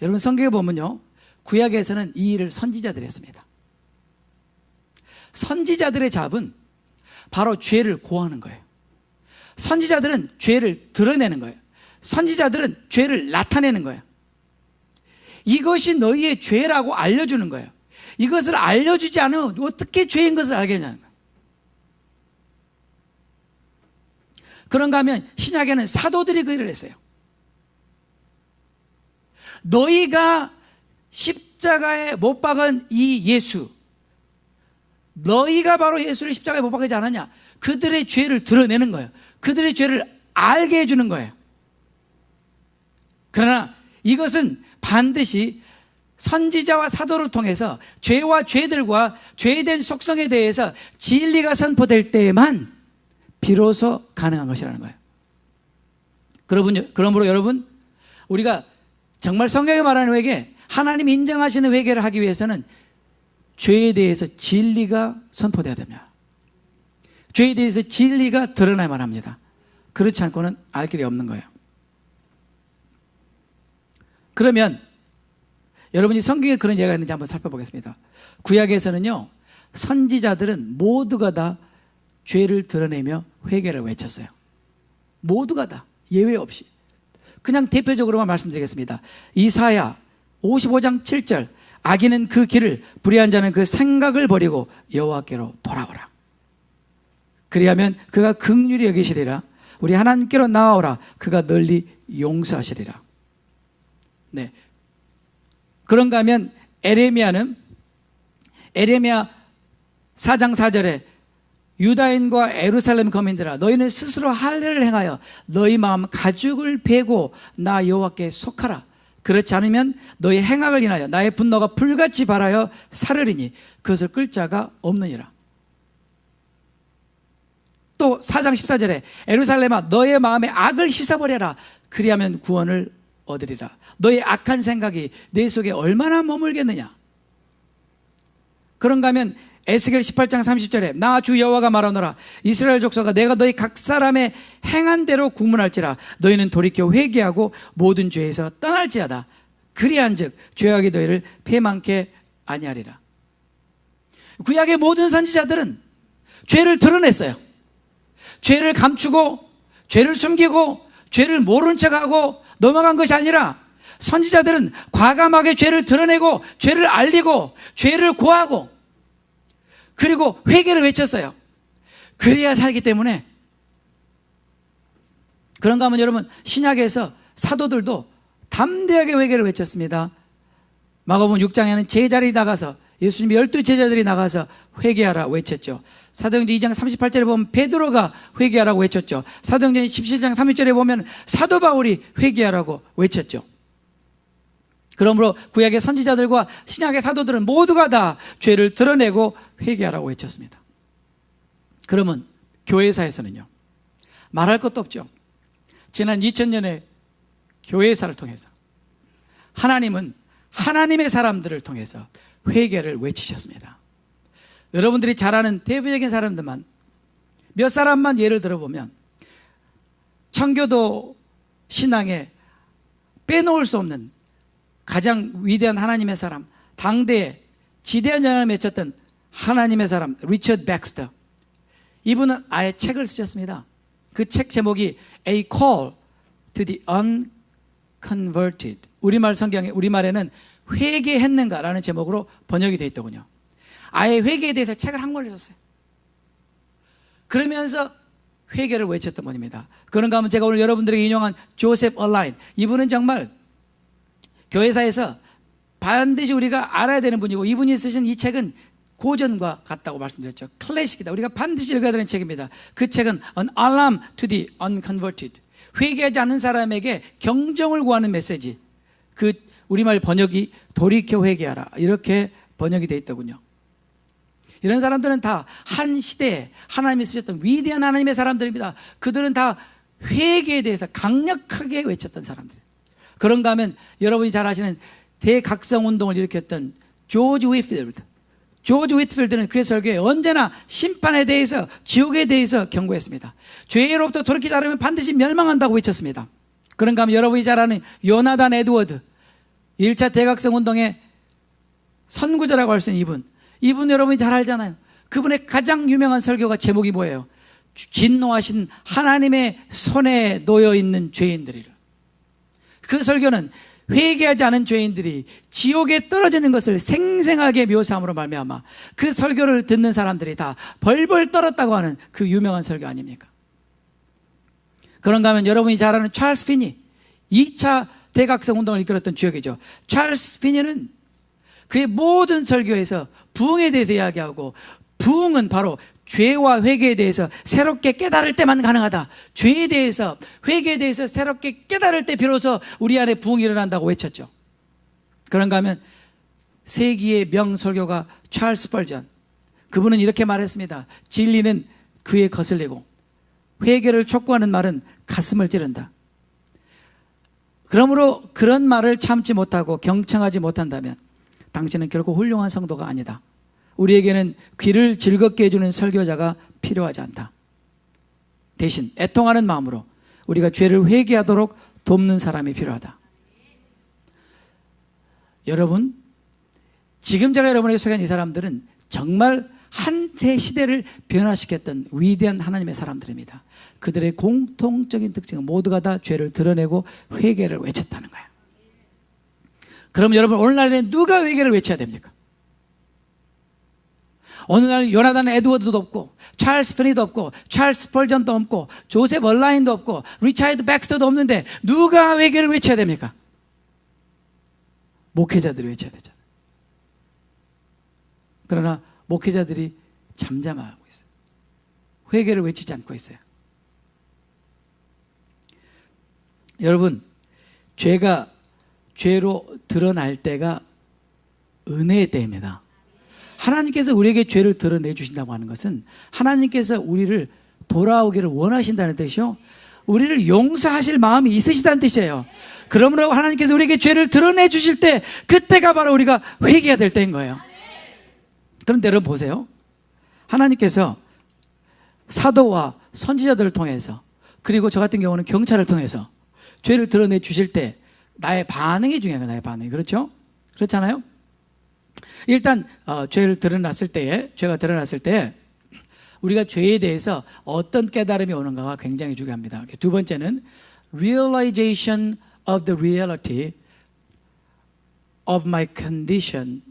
여러분, 성경에 보면요, 구약에서는 이 일을 선지자들이 했습니다. 선지자들의 잡은 바로 죄를 고하는 거예요. 선지자들은 죄를 드러내는 거예요. 선지자들은 죄를 나타내는 거예요. 이것이 너희의 죄라고 알려주는 거예요. 이것을 알려주지 않으면 어떻게 죄인 것을 알겠냐는 거예요. 그런가 하면 신약에는 사도들이 그 일을 했어요. 너희가 십자가에 못 박은 이 예수, 너희가 바로 예수를 십자가에 못 박지 않았냐? 그들의 죄를 드러내는 거예요. 그들의 죄를 알게 해주는 거예요. 그러나 이것은 반드시 선지자와 사도를 통해서 죄와 죄들과 죄된 속성에 대해서 진리가 선포될 때에만 비로소 가능한 것이라는 거예요. 그러므로 여러분, 우리가 정말 성경에 말하는 회개, 하나님 인정하시는 회개를 하기 위해서는 죄에 대해서 진리가 선포되어야 됩니다. 죄에 대해서 진리가 드러나야만 합니다. 그렇지 않고는 알 길이 없는 거예요. 그러면 여러분이 성경에 그런 예가 있는지 한번 살펴보겠습니다. 구약에서는요, 선지자들은 모두가 다 죄를 드러내며 회개를 외쳤어요. 모두가 다 예외 없이. 그냥 대표적으로만 말씀드리겠습니다. 이사야 55장 7절, 악인은 그 길을, 불의한 자는 그 생각을 버리고 여호와께로 돌아오라. 그리하면 그가 긍휼히 여기시리라. 우리 하나님께로 나아오라. 그가 널리 용서하시리라. 네. 그런가 하면 에레미야 4장 4절에 유다인과 예루살렘 거민들아, 너희는 스스로 할례를 행하여 너희 마음 가죽을 베고 나 여호와께 속하라. 그렇지 않으면 너희 행악을 인하여 나의 분노가 불같이 발하여 사르리니 그것을 끌 자가 없느니라. 또 4장 14절에 예루살렘아, 너의 마음의 악을 씻어버려라. 그리하면 구원을 얻으리라. 너의 악한 생각이 내 속에 얼마나 머물겠느냐. 그런가 하면 에스겔 18장 30절에 나 주 여호와가 말하노라 이스라엘 족속아 내가 너희 각 사람의 행한 대로 국문할지라 너희는 돌이켜 회개하고 모든 죄에서 떠날지어다 그리한즉 죄악이 너희를 패망케 아니하리라. 구약의 모든 선지자들은 죄를 드러냈어요. 죄를 감추고 죄를 숨기고 죄를 모른 척하고 넘어간 것이 아니라 선지자들은 과감하게 죄를 드러내고 죄를 알리고 죄를 고하고 그리고 회개를 외쳤어요. 그래야 살기 때문에. 그런가 하면 여러분 신약에서 사도들도 담대하게 회개를 외쳤습니다. 마가복음 6장에는 제자들이 나가서 예수님의 12제자들이 나가서 회개하라 외쳤죠. 사도행전 2장 38절에 보면 베드로가 회개하라고 외쳤죠. 사도행전 17장 30절에 보면 사도 바울이 회개하라고 외쳤죠. 그러므로 구약의 선지자들과 신약의 사도들은 모두가 다 죄를 드러내고 회개하라고 외쳤습니다. 그러면 교회사에서는요, 말할 것도 없죠. 지난 2000년의 교회사를 통해서 하나님은 하나님의 사람들을 통해서 회개를 외치셨습니다. 여러분들이 잘 아는 대표적인 사람들만 몇 사람만 예를 들어보면 청교도 신앙에 빼놓을 수 없는 가장 위대한 하나님의 사람, 당대에 지대한 영향을 미쳤던 하나님의 사람 리처드 백스터, 이분은 아예 책을 쓰셨습니다. 그 책 제목이 A Call to the Unconverted, 우리말 성경에, 우리말에는 회개했는가라는 제목으로 번역이 되어 있더군요. 아예 회개에 대해서 책을 한 권을 썼어요. 그러면서 회개를 외쳤던 분입니다. 그런가 하면 제가 오늘 여러분들에게 인용한 조셉 얼라인, 이분은 정말 교회사에서 반드시 우리가 알아야 되는 분이고, 이분이 쓰신 이 책은 고전과 같다고 말씀드렸죠. 클래식이다. 우리가 반드시 읽어야 되는 책입니다. 그 책은 An Alarm to the Unconverted, 회개하지 않은 사람에게 경종을 구하는 메시지. 그 우리말 번역이 돌이켜 회개하라, 이렇게 번역이 되어 있더군요. 이런 사람들은 다 한 시대에 하나님이 쓰셨던 위대한 하나님의 사람들입니다. 그들은 다 회개에 대해서 강력하게 외쳤던 사람들이에요. 그런가 하면 여러분이 잘 아시는 대각성운동을 일으켰던 조지 휘필드, 조지 휘필드는 그의 설교에 언제나 심판에 대해서, 지옥에 대해서 경고했습니다. 죄로부터 돌이키지 않으면 반드시 멸망한다고 외쳤습니다. 그런가 하면 여러분이 잘 아는 요나단 에드워드, 1차 대각성운동의 선구자라고 할 수 있는 이분 여러분이 잘 알잖아요. 그분의 가장 유명한 설교가 제목이 뭐예요? 진노하신 하나님의 손에 놓여있는 죄인들이라. 그 설교는 회개하지 않은 죄인들이 지옥에 떨어지는 것을 생생하게 묘사함으로 말미암아 그 설교를 듣는 사람들이 다 벌벌 떨었다고 하는 그 유명한 설교 아닙니까? 그런가 하면 여러분이 잘 아는 찰스 피니, 2차 대각성 운동을 이끌었던 주역이죠. 찰스 피니는 그의 모든 설교에서 부흥에 대해서 이야기하고, 부흥은 바로 죄와 회개에 대해서 새롭게 깨달을 때만 가능하다. 죄에 대해서, 회개에 대해서 새롭게 깨달을 때 비로소 우리 안에 부흥이 일어난다고 외쳤죠. 그런가 하면 세기의 명설교가 찰스 스펄전, 그분은 이렇게 말했습니다. 진리는 귀에 거슬리고 회개를 촉구하는 말은 가슴을 찌른다. 그러므로 그런 말을 참지 못하고 경청하지 못한다면 당신은 결코 훌륭한 성도가 아니다. 우리에게는 귀를 즐겁게 해주는 설교자가 필요하지 않다. 대신 애통하는 마음으로 우리가 죄를 회개하도록 돕는 사람이 필요하다. 여러분, 지금 제가 여러분에게 소개한 이 사람들은 정말 한때 시대를 변화시켰던 위대한 하나님의 사람들입니다. 그들의 공통적인 특징은 모두가 다 죄를 드러내고 회개를 외쳤다는 거예요. 그럼 여러분, 오늘날에 누가 회개를 외쳐야 됩니까? 오늘날 요나단 에드워드도 없고, 찰스 피니도 없고, 찰스 스펄전도 없고, 조셉 얼라인도 없고, 리차드 백스터도 없는데 누가 회개를 외쳐야 됩니까? 목회자들이 외쳐야 되잖아요. 그러나 목회자들이 잠잠하고 있어요. 회개를 외치지 않고 있어요. 여러분, 죄가 죄로 드러날 때가 은혜의 때입니다. 하나님께서 우리에게 죄를 드러내 주신다고 하는 것은 하나님께서 우리를 돌아오기를 원하신다는 뜻이요, 우리를 용서하실 마음이 있으시다는 뜻이에요. 그러므로 하나님께서 우리에게 죄를 드러내 주실 때, 그때가 바로 우리가 회개해야 될 때인 거예요. 그런데 여러분 보세요. 하나님께서 사도와 선지자들을 통해서, 그리고 저 같은 경우는 경찰을 통해서 죄를 드러내 주실 때 나의 반응이 중요한 거예요. 나의 반응이. 그렇죠? 그렇잖아요? 일단 죄가 드러났을 때 우리가 죄에 대해서 어떤 깨달음이 오는가가 굉장히 중요합니다. 두 번째는 realization of the reality of my condition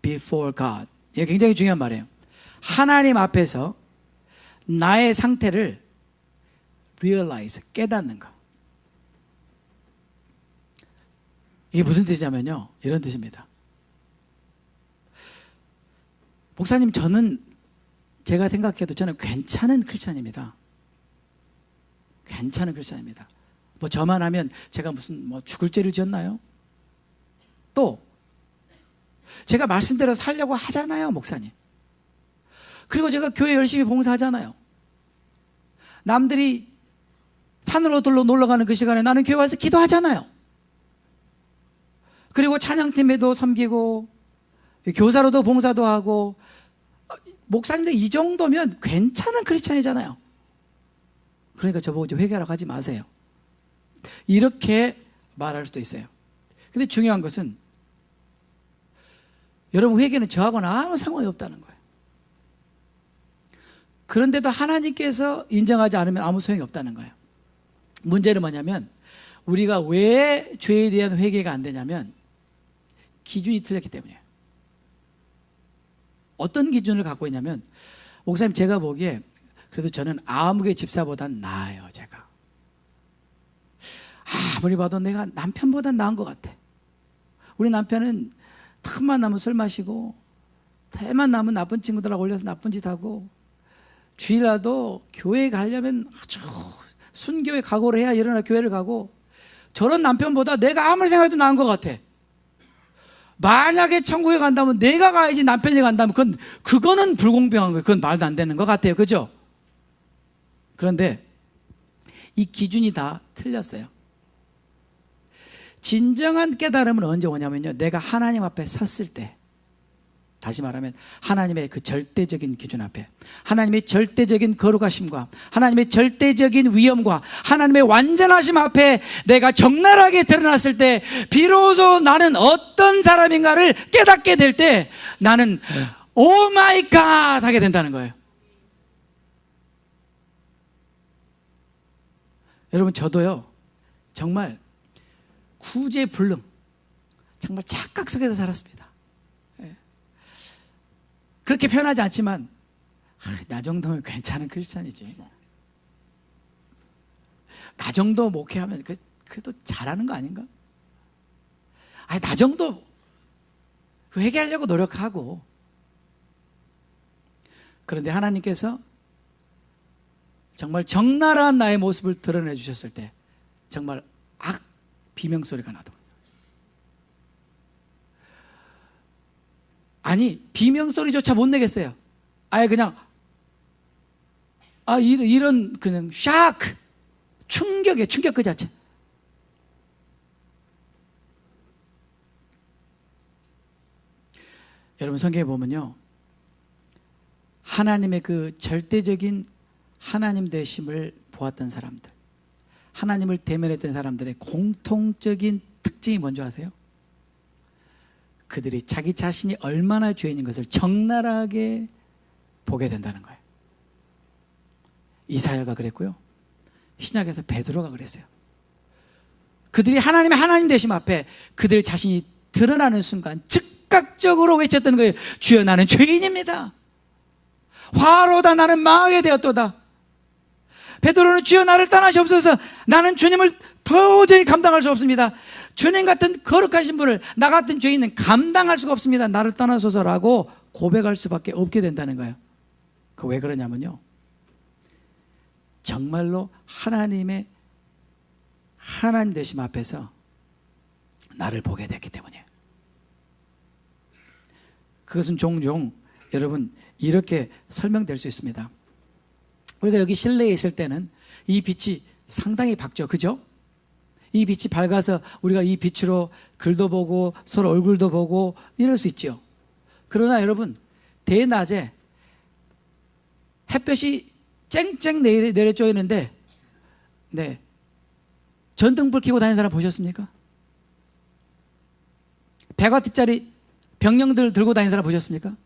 before God. 이게 굉장히 중요한 말이에요. 하나님 앞에서 나의 상태를 realize, 깨닫는 것. 이게 무슨 뜻이냐면요, 이런 뜻입니다. 목사님, 제가 생각해도 저는 괜찮은 크리스찬입니다. 괜찮은 크리스찬입니다. 뭐 저만 하면 제가 무슨 죽을 죄를 지었나요? 또 제가 말씀대로 살려고 하잖아요, 목사님. 그리고 제가 교회 열심히 봉사하잖아요. 남들이 산으로 들러 놀러 가는 그 시간에 나는 교회 와서 기도하잖아요. 그리고 찬양팀에도 섬기고 교사로도 봉사도 하고. 목사님들 이 정도면 괜찮은 크리스찬이잖아요. 그러니까 저보고 이제 회개하라고 하지 마세요. 이렇게 말할 수도 있어요. 근데 중요한 것은 여러분, 회개는 저하고는 아무 상관이 없다는 거예요. 그런데도 하나님께서 인정하지 않으면 아무 소용이 없다는 거예요. 문제는 뭐냐면 우리가 왜 죄에 대한 회개가 안 되냐면 기준이 틀렸기 때문이에요. 어떤 기준을 갖고 있냐면, 목사님, 제가 보기에 그래도 저는 아무개 집사보단 나아요. 제가 아무리 봐도 내가 남편보단 나은 것 같아. 우리 남편은 틈만 나면 술 마시고, 태만 나면 나쁜 친구들하고 올려서 나쁜 짓 하고, 주일라도 교회에 가려면 아주 순교의 각오를 해야 일어나 교회를 가고, 저런 남편보다 내가 아무리 생각해도 나은 것 같아. 만약에 천국에 간다면 내가 가야지 남편이 간다면 그거는 불공평한 거예요. 그건 말도 안 되는 것 같아요. 그죠? 그런데 이 기준이 다 틀렸어요. 진정한 깨달음은 언제 오냐면요, 내가 하나님 앞에 섰을 때, 다시 말하면 하나님의 그 절대적인 기준 앞에, 하나님의 절대적인 거룩하심과 하나님의 절대적인 위엄과 하나님의 완전하심 앞에 내가 적나라하게 드러났을 때, 비로소 나는 어떤 사람인가를 깨닫게 될 때 나는 오 마이 갓 하게 된다는 거예요. 여러분, 저도요 정말 구제불능, 정말 착각 속에서 살았습니다. 그렇게 표현하지 않지만 나 정도면 괜찮은 크리스찬이지, 나 정도 목회하면 그래도 잘하는 거 아닌가? 나 정도 회개하려고 노력하고. 그런데 하나님께서 정말 적나라한 나의 모습을 드러내 주셨을 때 정말 비명소리가 나더군요. 아니, 비명소리조차 못 내겠어요. 아예 그냥 이런 그냥 샤크, 충격 그 자체. 여러분, 성경에 보면요, 하나님의 그 절대적인 하나님 되심을 보았던 사람들, 하나님을 대면했던 사람들의 공통적인 특징이 뭔지 아세요? 그들이 자기 자신이 얼마나 죄인인 것을 적나라하게 보게 된다는 거예요. 이사야가 그랬고요, 신약에서 베드로가 그랬어요. 그들이 하나님의 하나님 되심 앞에 그들 자신이 드러나는 순간 즉각적으로 외쳤던 거예요. 주여, 나는 죄인입니다. 화로다, 나는 망하게 되었도다. 베드로는 주여, 나를 떠나시옵소서. 나는 주님을 도저히 감당할 수 없습니다. 주님 같은 거룩하신 분을 나 같은 죄인은 감당할 수가 없습니다. 나를 떠나소서라고 고백할 수밖에 없게 된다는 거예요. 왜 그러냐면요, 정말로 하나님의 하나님 되심 앞에서 나를 보게 됐기 때문이에요. 그것은 종종 여러분 이렇게 설명될 수 있습니다. 우리가 여기 실내에 있을 때는 이 빛이 상당히 밝죠, 그죠? 이 빛이 밝아서 우리가 이 빛으로 글도 보고 서로 얼굴도 보고 이럴 수 있죠. 그러나 여러분, 대낮에 햇볕이 쨍쨍 내려 쪼이는데 네, 전등불 켜고 다니는 사람 보셨습니까? 100와트짜리 병영들 들고 다니는 사람 보셨습니까?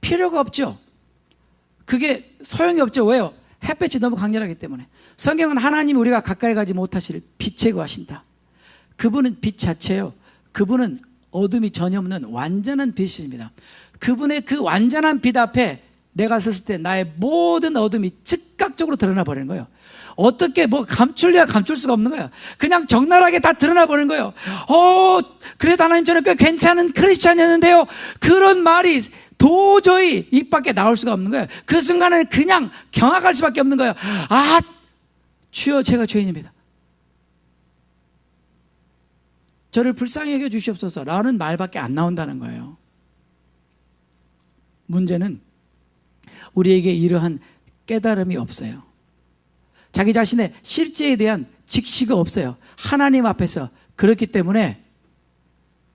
필요가 없죠. 그게 소용이 없죠. 왜요? 햇볕이 너무 강렬하기 때문에. 성경은 하나님이 우리가 가까이 가지 못하실 빛에 거하신다. 그분은 빛 자체예요. 그분은 어둠이 전혀 없는 완전한 빛입니다. 그분의 그 완전한 빛 앞에 내가 섰을 때 나의 모든 어둠이 즉각적으로 드러나 버리는 거예요. 어떻게 뭐 감출래야 감출 수가 없는 거예요. 그냥 적나라하게 다 드러나 버리는 거예요. 그래도 하나님 저는 꽤 괜찮은 크리스찬이었는데요. 그런 말이 도저히 입 밖에 나올 수가 없는 거예요. 그 순간에는 그냥 경악할 수밖에 없는 거예요. 아, 주여 제가 죄인입니다. 저를 불쌍히 여겨 주시옵소서 라는 말밖에 안 나온다는 거예요. 문제는 우리에게 이러한 깨달음이 없어요. 자기 자신의 실제에 대한 직시가 없어요. 하나님 앞에서. 그렇기 때문에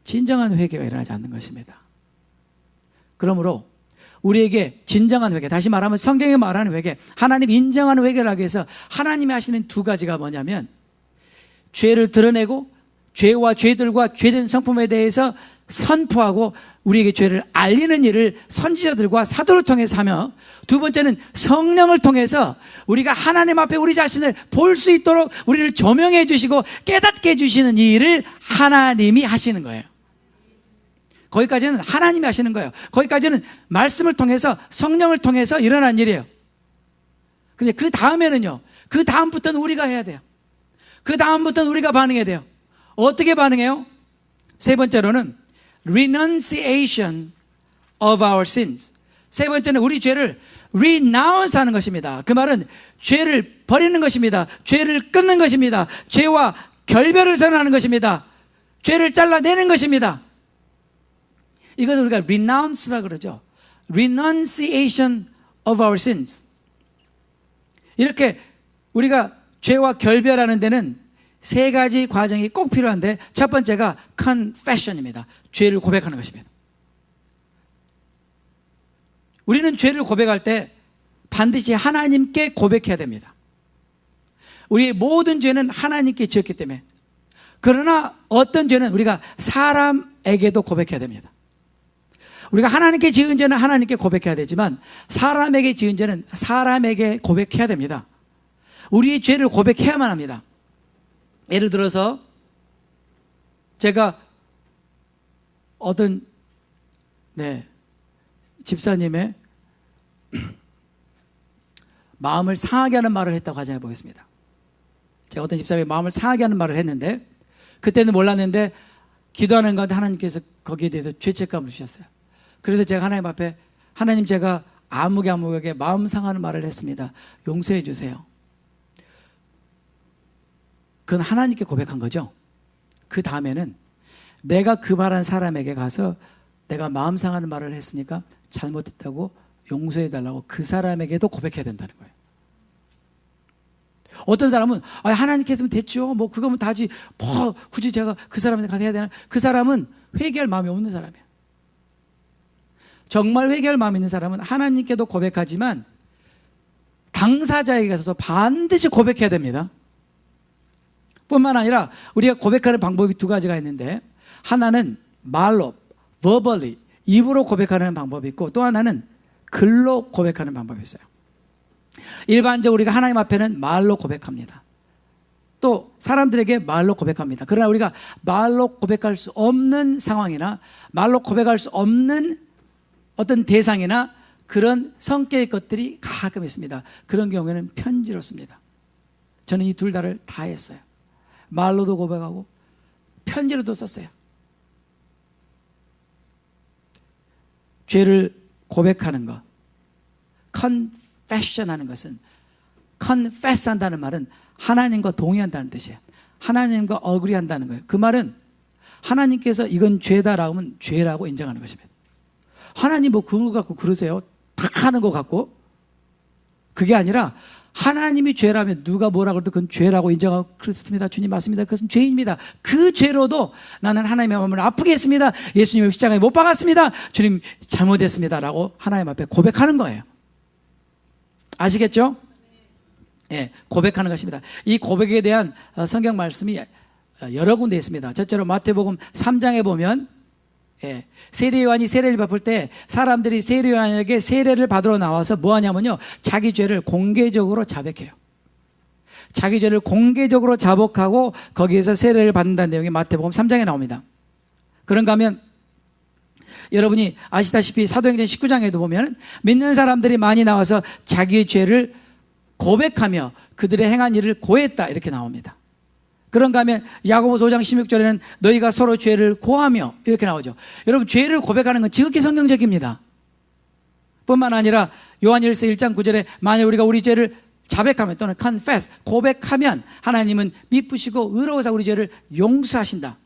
진정한 회개가 일어나지 않는 것입니다. 그러므로 우리에게 진정한 회개, 다시 말하면 성경이 말하는 회개, 하나님 인정하는 회개를 하기 위해서 하나님이 하시는 두 가지가 뭐냐면 죄를 드러내고 죄와 죄들과 죄된 성품에 대해서 선포하고 우리에게 죄를 알리는 일을 선지자들과 사도를 통해서 하며, 두 번째는 성령을 통해서 우리가 하나님 앞에 우리 자신을 볼 수 있도록 우리를 조명해 주시고 깨닫게 해주시는 이 일을 하나님이 하시는 거예요. 거기까지는 하나님이 하시는 거예요. 거기까지는 말씀을 통해서 성령을 통해서 일어난 일이에요. 근데 그 다음에는요, 그 다음부터는 우리가 해야 돼요. 그 다음부터는 우리가 반응해야 돼요. 어떻게 반응해요? 세 번째로는 renunciation of our sins. 세 번째는 우리 죄를 renounce 하는 것입니다. 그 말은 죄를 버리는 것입니다. 죄를 끊는 것입니다. 죄와 결별을 선언하는 것입니다. 죄를 잘라내는 것입니다. 이것을 우리가 renounce라고 그러죠. renunciation of our sins. 이렇게 우리가 죄와 결별하는 데는 세 가지 과정이 꼭 필요한데, 첫 번째가 confession입니다. 죄를 고백하는 것입니다. 우리는 죄를 고백할 때 반드시 하나님께 고백해야 됩니다. 우리의 모든 죄는 하나님께 지었기 때문에. 그러나 어떤 죄는 우리가 사람에게도 고백해야 됩니다. 우리가 하나님께 지은 죄는 하나님께 고백해야 되지만 사람에게 지은 죄는 사람에게 고백해야 됩니다. 우리의 죄를 고백해야만 합니다. 예를 들어서 제가 어떤 집사님의 마음을 상하게 하는 말을 했다고 가정해 보겠습니다. 제가 어떤 집사님의 마음을 상하게 하는 말을 했는데, 그때는 몰랐는데 기도하는 가운데 하나님께서 거기에 대해서 죄책감을 주셨어요. 그래서 제가 하나님 앞에, 하나님 제가 아무개 마음 상하는 말을 했습니다. 용서해 주세요. 그건 하나님께 고백한 거죠. 그 다음에는 내가 그 말한 사람에게 가서 내가 마음 상하는 말을 했으니까 잘못했다고 용서해 달라고 그 사람에게도 고백해야 된다는 거예요. 어떤 사람은 하나님께서 됐죠, 뭐 그거면 다지, 뭐 굳이 제가 그 사람한테 가서 해야 되나? 그 사람은 회개할 마음이 없는 사람이에요. 정말 회개할 마음이 있는 사람은 하나님께도 고백하지만 당사자에게 가서도 반드시 고백해야 됩니다. 뿐만 아니라 우리가 고백하는 방법이 두 가지가 있는데, 하나는 말로, verbally, 입으로 고백하는 방법이 있고, 또 하나는 글로 고백하는 방법이 있어요. 일반적으로 우리가 하나님 앞에는 말로 고백합니다. 또 사람들에게 말로 고백합니다. 그러나 우리가 말로 고백할 수 없는 상황이나 말로 고백할 수 없는 어떤 대상이나 그런 성격의 것들이 가끔 있습니다. 그런 경우에는 편지로 씁니다. 저는 이 둘 다를 다 했어요. 말로도 고백하고 편지로도 썼어요. 죄를 고백하는 것, confession 하는 것은, confess 한다는 말은 하나님과 동의한다는 뜻이에요. 하나님과 agree 한다는 거예요. 그 말은 하나님께서 이건 죄다라고 하면 죄라고 인정하는 것입니다. 하나님 뭐 그거 갖고 그러세요? 다 하는 거 갖고? 그게 아니라 하나님이 죄라면 누가 뭐라 그래도 그건 죄라고 인정하고, 그렇습니다 주님 맞습니다, 그것은 죄입니다. 그 죄로도 나는 하나님의 마음을 아프게 했습니다, 예수님의 십자가에 못 박았습니다, 주님 잘못했습니다 라고 하나님 앞에 고백하는 거예요. 아시겠죠? 예, 고백하는 것입니다. 이 고백에 대한 성경 말씀이 여러 군데 있습니다. 첫째로 마태복음 3장에 보면 세례 요한이 세례를 베풀 때 사람들이 세례 요한에게 세례를 받으러 나와서 뭐 하냐면요, 자기 죄를 공개적으로 자백해요. 자기 죄를 공개적으로 자복하고 거기에서 세례를 받는다는 내용이 마태복음 3장에 나옵니다. 그런가 하면 여러분이 아시다시피 사도행전 19장에도 보면 믿는 사람들이 많이 나와서 자기의 죄를 고백하며 그들의 행한 일을 고했다 이렇게 나옵니다. 그런가 하면 야고보서 5장 16절에는 너희가 서로 죄를 고하며 이렇게 나오죠. 여러분, 죄를 고백하는 건 지극히 성경적입니다. 뿐만 아니라 요한일서 1장 9절에 만일 우리가 우리 죄를 자백하면 또는 confess, 고백하면 하나님은 미쁘시고 의로우사 우리 죄를 용서하신다.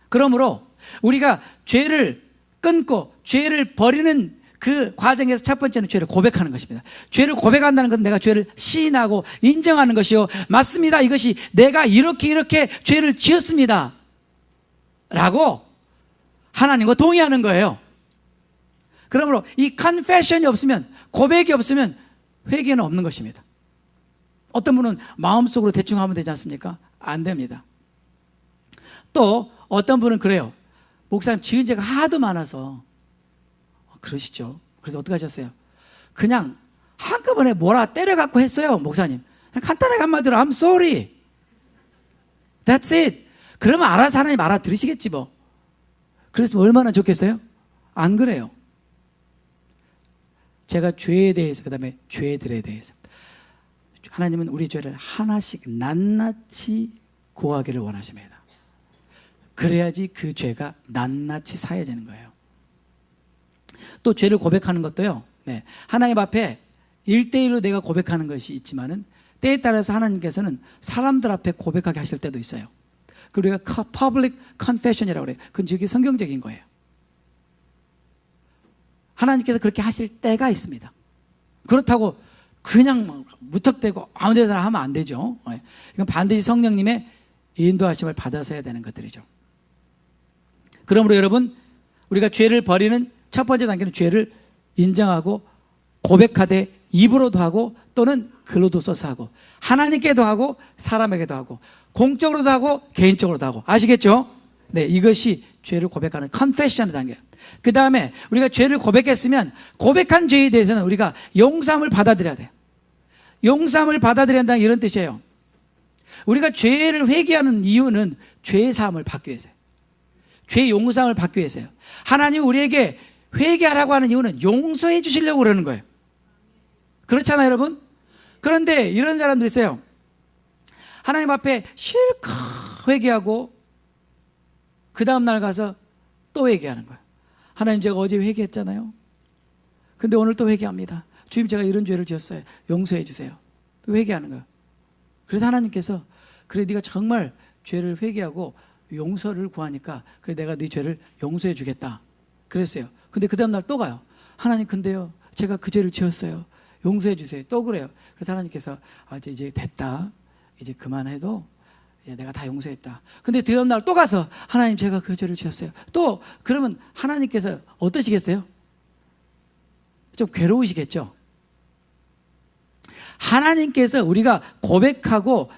그러므로 우리가 죄를 끊고 죄를 버리는 그 과정에서 첫 번째는 죄를 고백하는 것입니다. 죄를 고백한다는 건 내가 죄를 시인하고 인정하는 것이요, 맞습니다, 이것이 내가 이렇게 죄를 지었습니다 라고 하나님과 동의하는 거예요. 그러므로 이 confession이 없으면, 고백이 없으면 회개는 없는 것입니다. 어떤 분은 마음속으로 대충 하면 되지 않습니까? 안 됩니다. 또 어떤 분은 그래요. 목사님, 지은 죄가 하도 많아서. 그러시죠. 그래서 어떻게 하셨어요? 그냥 한꺼번에 뭐라 때려갖고 했어요, 목사님. 간단하게 한마디로 I'm sorry, that's it. 그러면 알아서 하나님 알아들으시겠지 뭐. 그래서 얼마나 좋겠어요? 안 그래요. 제가 죄에 대해서, 그 다음에 죄들에 대해서, 하나님은 우리 죄를 하나씩 낱낱이 고하기를 원하십니다. 그래야지 그 죄가 낱낱이 사해지는 거예요. 또 죄를 고백하는 것도요, 하나님 앞에 1대1로 내가 고백하는 것이 있지만은 때에 따라서 하나님께서는 사람들 앞에 고백하게 하실 때도 있어요. 그리고 우리가 public confession이라고 그래요. 그건 저기 성경적인 거예요. 하나님께서 그렇게 하실 때가 있습니다. 그렇다고 그냥 무턱대고 아무 데나 하면 안 되죠. 이건 반드시 성령님의 인도하심을 받아서 해야 되는 것들이죠. 그러므로 여러분, 우리가 죄를 버리는 첫 번째 단계는 죄를 인정하고 고백하되 입으로도 하고 또는 글로도 써서 하고, 하나님께도 하고 사람에게도 하고, 공적으로도 하고 개인적으로도 하고. 아시겠죠? 네, 이것이 죄를 고백하는 confession의 단계예요. 그 다음에 우리가 죄를 고백했으면 고백한 죄에 대해서는 우리가 용서함을 받아들여야 돼요. 용서함을 받아들여야 한다는 이런 뜻이에요. 우리가 죄를 회개하는 이유는 죄 사함을 받기 위해서요. 죄 용서함을 받기 위해서요. 하나님이 우리에게 회개하라고 하는 이유는 용서해 주시려고 그러는 거예요. 그렇잖아요, 여러분? 그런데 이런 사람도 있어요. 하나님 앞에 실컷 회개하고 그 다음날 가서 또 회개하는 거예요. 하나님, 제가 어제 회개했잖아요. 근데 오늘 또 회개합니다. 주님, 제가 이런 죄를 지었어요. 용서해 주세요. 또 회개하는 거예요. 그래서 하나님께서, 그래 네가 정말 죄를 회개하고 용서를 구하니까 그래 내가 네 죄를 용서해 주겠다 그랬어요. 근데 그 다음날 또 가요. 하나님, 근데요 제가 그 죄를 지었어요. 용서해 주세요. 또 그래요. 그래서 하나님께서 이제 됐다. 이제 그만해도 내가 다 용서했다. 근데 그 다음날 또 가서 하나님, 제가 그 죄를 지었어요. 또 그러면 하나님께서 어떠시겠어요? 좀 괴로우시겠죠? 하나님께서 우리가 고백하고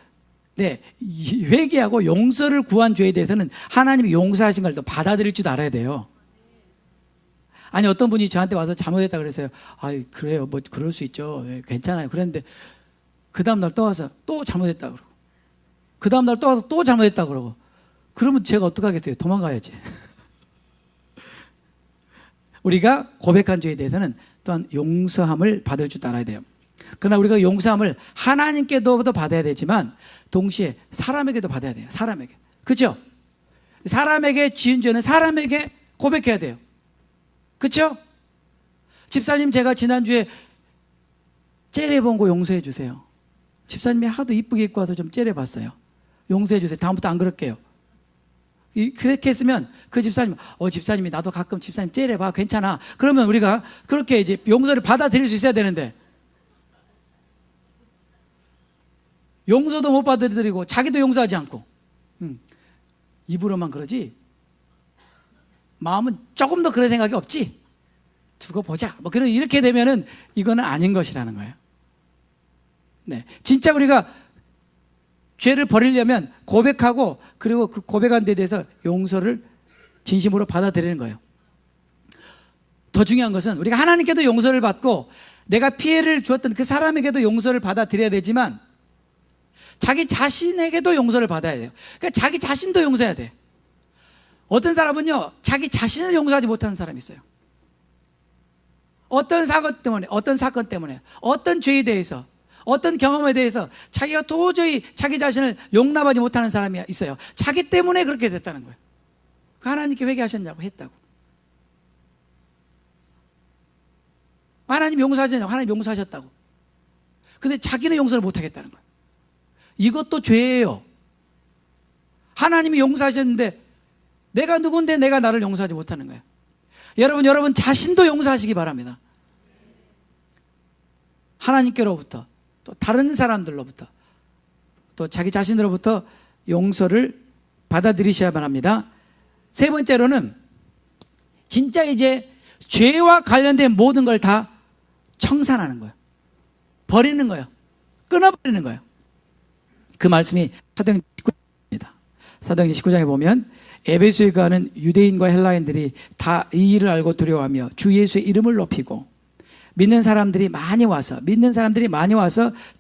회개하고 용서를 구한 죄에 대해서는 하나님이 용서하신 걸 또 받아들일 줄 알아야 돼요. 아니, 어떤 분이 저한테 와서 잘못했다 그랬어요. 그래요, 뭐 그럴 수 있죠, 괜찮아요. 그랬는데 그 다음날 또 와서 또 잘못했다 그러고, 그 다음날 또 와서 또 잘못했다 그러고, 그러면 제가 어떡하겠어요? 도망가야지. 우리가 고백한 죄에 대해서는 또한 용서함을 받을 줄 알아야 돼요. 그러나 우리가 용서함을 하나님께도 받아야 되지만 동시에 사람에게도 받아야 돼요. 사람에게. 그렇죠? 사람에게 지은 죄는 사람에게 고백해야 돼요. 그렇죠? 집사님, 제가 지난주에 째려본 거 용서해 주세요. 집사님이 하도 이쁘게 입고 와서 좀 째려봤어요. 용서해 주세요. 다음부터 안 그럴게요. 그렇게 했으면 그 집사님, 집사님이 나도 가끔 집사님 째려봐, 괜찮아. 그러면 우리가 그렇게 이제 용서를 받아들일 수 있어야 되는데, 용서도 못 받아들이고 자기도 용서하지 않고 입으로만 그러지 마음은 조금 더 그럴 생각이 없지. 두고 보자. 뭐 그런 이렇게 되면은 이거는 아닌 것이라는 거예요. 네, 진짜 우리가 죄를 버리려면 고백하고 그리고 그 고백한 데 대해서 용서를 진심으로 받아들이는 거예요. 더 중요한 것은 우리가 하나님께도 용서를 받고 내가 피해를 주었던 그 사람에게도 용서를 받아들여야 되지만 자기 자신에게도 용서를 받아야 돼요. 그러니까 자기 자신도 용서해야 돼. 어떤 사람은요, 자기 자신을 용서하지 못하는 사람이 있어요. 어떤 사건 때문에, 어떤 죄에 대해서, 어떤 경험에 대해서 자기가 도저히 자기 자신을 용납하지 못하는 사람이 있어요. 자기 때문에 그렇게 됐다는 거예요. 하나님께 회개하셨냐고 했다고. 하나님 용서하셨냐고. 하나님 용서하셨다고. 근데 자기는 용서를 못하겠다는 거예요. 이것도 죄예요. 하나님이 용서하셨는데 내가 누군데 내가 나를 용서하지 못하는 거예요. 여러분 자신도 용서하시기 바랍니다. 하나님께로부터 또 다른 사람들로부터 또 자기 자신으로부터 용서를 받아들이셔야만 합니다. 세 번째로는 진짜 이제 죄와 관련된 모든 걸 다 청산하는 거예요. 버리는 거예요. 끊어버리는 거예요. 그 말씀이 사도행전 19장입니다. 사도행전 19장에 보면 에베소에 가는 유대인과 헬라인들이 다 이 일을 알고 두려워하며 주 예수의 이름을 높이고 믿는 사람들이 많이 와서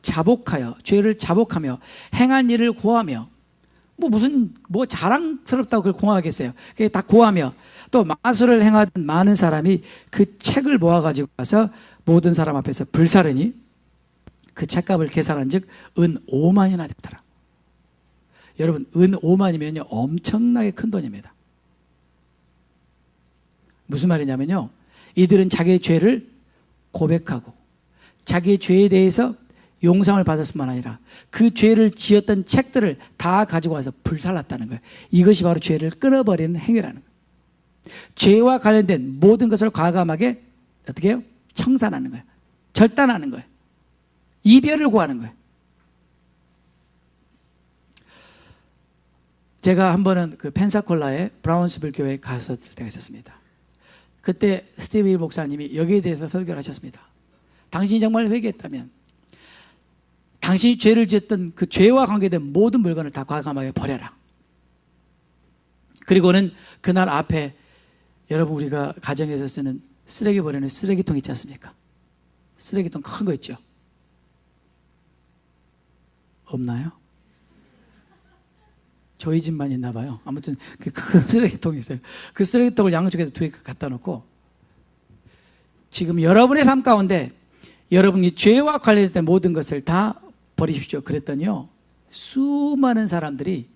자복하여 죄를 자복하며 행한 일을 고하며 뭐 자랑스럽다고 그걸 고하겠어요. 그게 다 고하며 또 마술을 행하던 많은 사람이 그 책을 모아가지고 와서 모든 사람 앞에서 불사르니 그 책값을 계산한 즉 은 5만이나 됐더라. 여러분 은 5만이면요 엄청나게 큰 돈입니다. 무슨 말이냐면요, 이들은 자기의 죄를 고백하고 자기의 죄에 대해서 용서를 받을 뿐만 아니라 그 죄를 지었던 책들을 다 가지고 와서 불살랐다는 거예요. 이것이 바로 죄를 끊어버리는 행위라는 거예요. 죄와 관련된 모든 것을 과감하게 어떻게 해요? 청산하는 거예요. 절단하는 거예요. 이별을 구하는 거예요. 제가 한 번은 그 펜사콜라의 브라운스빌 교회에 갔었을 때가 있었습니다. 그때 스티브 목사님이 여기에 대해서 설교를 하셨습니다. 당신이 정말 회개했다면 당신이 죄를 지었던 그 죄와 관계된 모든 물건을 다 과감하게 버려라. 그리고는 그날 앞에 여러분 우리가 가정에서 쓰는 쓰레기 버리는 쓰레기통 있지 않습니까? 쓰레기통 큰 거 있죠? 없나요? 저희 집만 있나 봐요. 아무튼 그 큰 쓰레기통이 있어요. 그 쓰레기통을 양쪽에서 두 개 갖다 놓고 지금 여러분의 삶 가운데 여러분이 죄와 관련된 모든 것을 다 버리십시오. 그랬더니요, 수많은 사람들이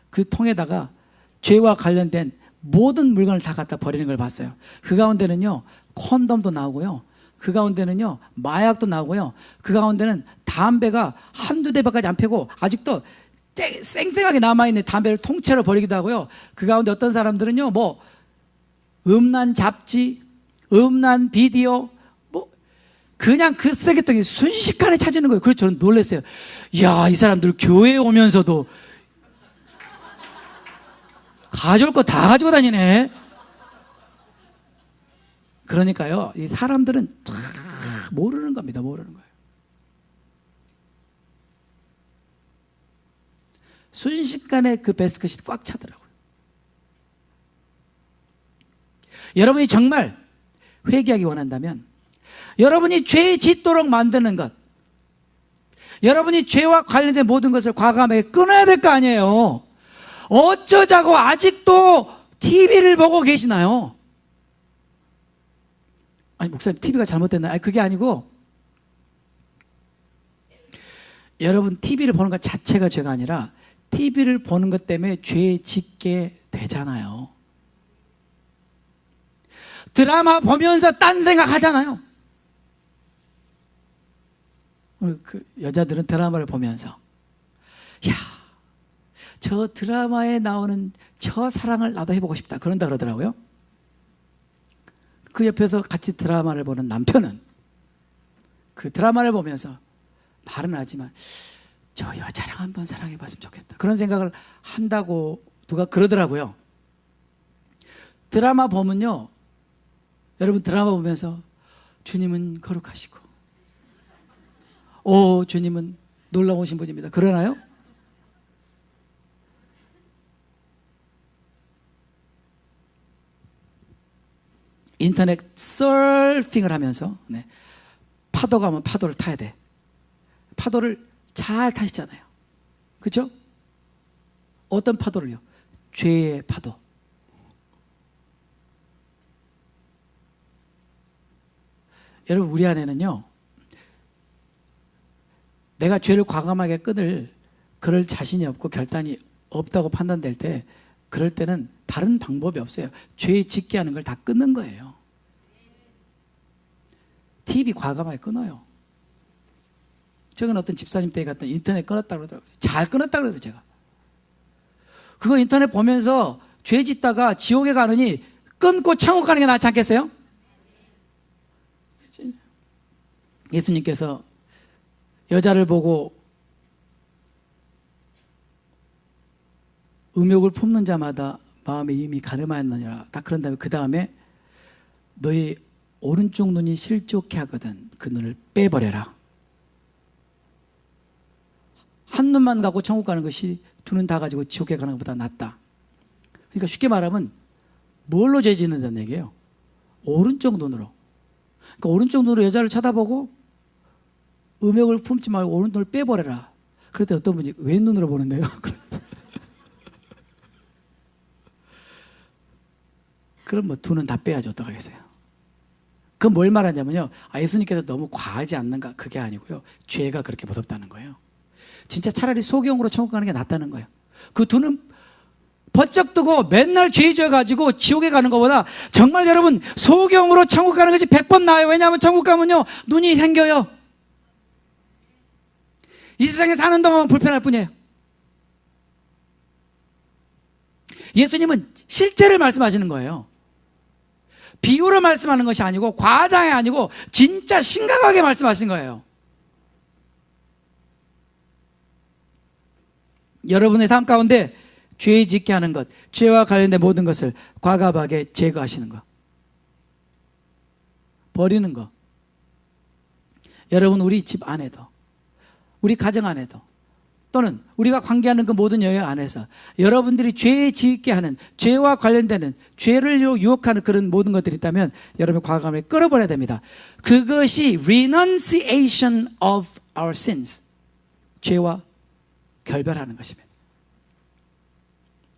그 통에다가 죄와 관련된 모든 물건을 다 갖다 버리는 걸 봤어요. 그 가운데는요 콘돔도 나오고요, 그 가운데는요 마약도 나오고요, 그 가운데는 담배가 한두 대밖에 안 펴고 아직도 쌩쌩하게 남아있는 담배를 통째로 버리기도 하고요. 그 가운데 어떤 사람들은요 뭐 음란 잡지, 음란 비디오, 뭐 그냥 그 쓰레기통이 순식간에 찾는 거예요. 그래서 저는 놀랐어요. 이야, 이 사람들 교회에 오면서도 가져올 거 다 가지고 다니네. 그러니까요, 이 사람들은 다 모르는 겁니다. 모르는 거예요. 순식간에 그 베스켓이 꽉 차더라고요. 여러분이 정말 회개하기 원한다면 여러분이 죄 짓도록 만드는 것, 여러분이 죄와 관련된 모든 것을 과감하게 끊어야 될 거 아니에요. 어쩌자고 아직도 TV를 보고 계시나요? 아니 목사님 TV가 잘못됐나요? 아니 그게 아니고 여러분 TV를 보는 것 자체가 죄가 아니라 TV를 보는 것 때문에 죄 짓게 되잖아요. 드라마 보면서 딴 생각 하잖아요. 그 여자들은 드라마를 보면서 야, 저 드라마에 나오는 저 사랑을 나도 해보고 싶다 그런다 그러더라고요. 그 옆에서 같이 드라마를 보는 남편은 그 드라마를 보면서 말은 하지만 저 여자랑 한번 사랑해봤으면 좋겠다 그런 생각을 한다고 누가 그러더라고요. 드라마 보면요 여러분 드라마 보면서 주님은 거룩하시고 오 주님은 놀라우신 분입니다. 그러나요? 인터넷 서핑을 하면서 파도가 오면 파도를 타야 돼. 파도를 잘 타시잖아요. 그렇죠? 어떤 파도를요? 죄의 파도. 여러분 우리 안에는요, 내가 죄를 과감하게 끊을 그럴 자신이 없고 결단이 없다고 판단될 때, 그럴 때는 다른 방법이 없어요. 죄 짓게 하는 걸 다 끊는 거예요. TV 과감하게 끊어요. 최근 어떤 집사님 댁에 갔더니 인터넷 끊었다고 그러더라고요. 잘 끊었다고 그러더라고요. 제가 그거 인터넷 보면서 죄 짓다가 지옥에 가느니 끊고 천국 가는 게 낫지 않겠어요? 예수님께서 여자를 보고 음욕을 품는 자마다 마음에 이미 가늠하였느니라. 딱 그런 다음에 그 다음에 너희 오른쪽 눈이 실족해 하거든 그 눈을 빼버려라. 한 눈만 갖고 천국 가는 것이 두 눈 다 가지고 지옥에 가는 것보다 낫다. 그러니까 쉽게 말하면 뭘로 죄 짓는다는 얘기예요? 오른쪽 눈으로. 그러니까 오른쪽 눈으로 여자를 쳐다보고 음욕을 품지 말고 오른눈을 빼버려라. 그랬더니 어떤 분이 왼눈으로 보는데요. 그럼 뭐 두 눈 다 빼야지 어떡하겠어요? 그건 뭘 말하냐면요, 예수님께서 너무 과하지 않는가? 그게 아니고요, 죄가 그렇게 무섭다는 거예요. 진짜 차라리 소경으로 천국 가는 게 낫다는 거예요. 그 두 눈 번쩍 뜨고 맨날 죄 지어가지고 지옥에 가는 것보다 정말 여러분 소경으로 천국 가는 것이 100번 나아요. 왜냐하면 천국 가면요 눈이 생겨요. 이 세상에 사는 동안 불편할 뿐이에요. 예수님은 실제를 말씀하시는 거예요. 비유로 말씀하는 것이 아니고 과장이 아니고 진짜 심각하게 말씀하신 거예요. 여러분의 삶 가운데 죄 짓게 하는 것, 죄와 관련된 모든 것을 과감하게 제거하시는 것, 버리는 것. 여러분 우리 집 안에도, 우리 가정 안에도, 또는 우리가 관계하는 그 모든 영역 안에서 여러분들이 죄 짓게 하는, 죄와 관련되는, 죄를 유혹하는 그런 모든 것들이 있다면 여러분이 과감하게 끌어버려야 됩니다. 그것이 renunciation of our sins, 죄와 결별하는 것입니다.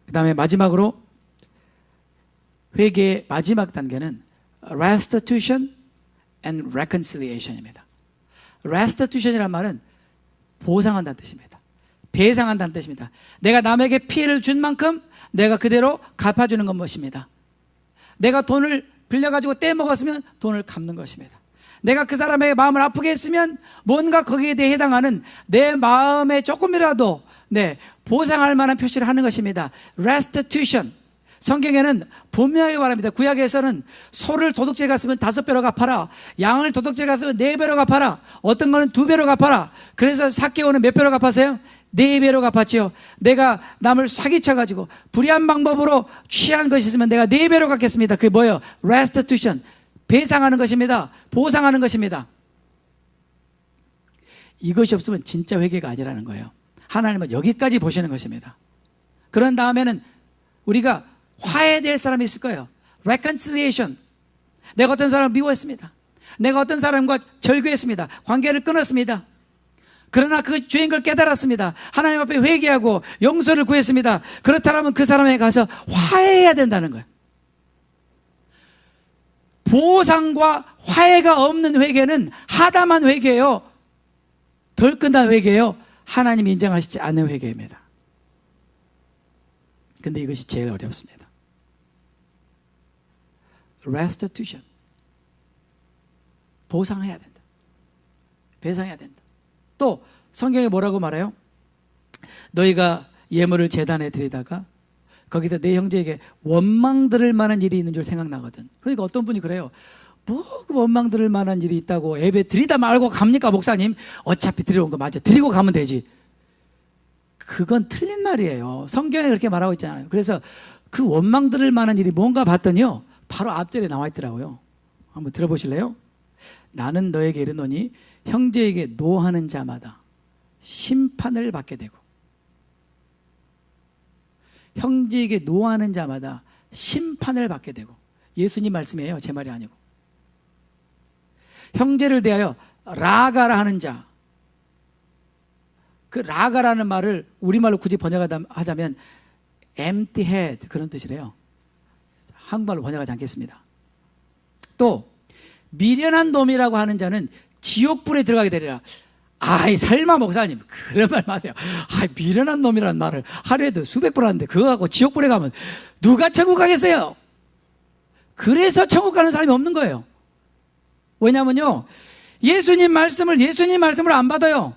그 다음에 마지막으로 회개의 마지막 단계는 restitution and reconciliation입니다. restitution이란 말은 보상한다는 뜻입니다. 배상한다는 뜻입니다. 내가 남에게 피해를 준 만큼 내가 그대로 갚아주는 것입니다. 내가 돈을 빌려가지고 떼먹었으면 돈을 갚는 것입니다. 내가 그 사람의 마음을 아프게 했으면 뭔가 거기에 대해 해당하는 내 마음에 조금이라도 보상할 만한 표시를 하는 것입니다. restitution. 성경에는 분명하게 말합니다. 구약에서는 소를 도둑질 갔으면 5배로 갚아라, 양을 도둑질 갔으면 4배로 갚아라, 어떤 거는 2배로 갚아라. 그래서 삭개오는 몇 배로 갚았어요? 4배로 갚았죠. 내가 남을 사기쳐가지고 불의한 방법으로 취한 것이 있으면 내가 4배로 갚겠습니다. 그게 뭐예요? restitution. 배상하는 것입니다. 보상하는 것입니다. 이것이 없으면 진짜 회개가 아니라는 거예요. 하나님은 여기까지 보시는 것입니다. 그런 다음에는 우리가 화해될 사람이 있을 거예요. reconciliation. 내가 어떤 사람을 미워했습니다. 내가 어떤 사람과 절교했습니다. 관계를 끊었습니다. 그러나 그 죄인 걸 깨달았습니다. 하나님 앞에 회개하고 용서를 구했습니다. 그렇다면 그 사람에게 가서 화해해야 된다는 거예요. 보상과 화해가 없는 회개는 하다만 회개예요. 덜 끝난 회개예요. 하나님이 인정하시지 않는 회개입니다. 근데 이것이 제일 어렵습니다. restitution. 보상해야 된다. 배상해야 된다. 또 성경에 뭐라고 말해요? 너희가 예물을 제단에 드리다가 거기서 내 형제에게 원망 들을 만한 일이 있는 줄 생각나거든. 그러니까 어떤 분이 그래요. 뭐 원망 들을 만한 일이 있다고 예배 드리다 말고 갑니까 목사님? 어차피 드리러 온 거 맞아. 드리고 가면 되지. 그건 틀린 말이에요. 성경에 그렇게 말하고 있잖아요. 그래서 그 원망 들을 만한 일이 뭔가 봤더니요, 바로 앞절에 나와 있더라고요. 한번 들어보실래요? 나는 너에게 이르노니 형제에게 노하는 자마다 심판을 받게 되고, 형제에게 노하는 자마다 심판을 받게 되고. 예수님 말씀이에요, 제 말이 아니고. 형제를 대하여 라가라 하는 자, 그 라가라는 말을 우리말로 굳이 번역하자면 empty head, 그런 뜻이래요. 한국말로 번역하지 않겠습니다. 또 미련한 놈이라고 하는 자는 지옥불에 들어가게 되리라. 아이, 설마 목사님 그런 말 마세요. 아이, 미련한 놈이라는 말을 하루에도 수백 번 하는데 그거 갖고 지옥불에 가면 누가 천국 가겠어요? 그래서 천국 가는 사람이 없는 거예요. 왜냐면요, 예수님 말씀을 안 받아요.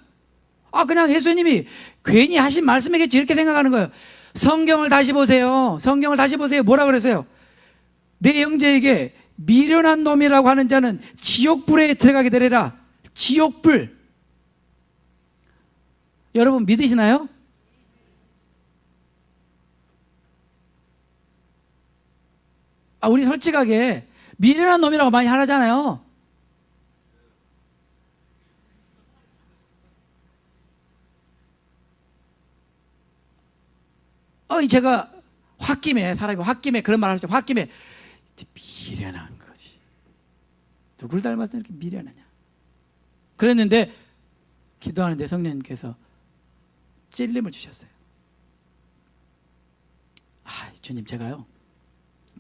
그냥 예수님이 괜히 하신 말씀이겠지, 이렇게 생각하는 거예요. 성경을 다시 보세요. 성경을 다시 보세요. 뭐라 그랬어요? 내 형제에게 미련한 놈이라고 하는 자는 지옥불에 들어가게 되리라. 지옥불. 여러분 믿으시나요? 우리 솔직하게 미련한 놈이라고 많이 하잖아요. 제가 사람이 홧김에 그런 말 하죠. 홧김에 미련한 거지. 누굴 닮아서 이렇게 미련하냐. 그랬는데 기도하는데 성령님께서 찔림을 주셨어요. 주님, 제가요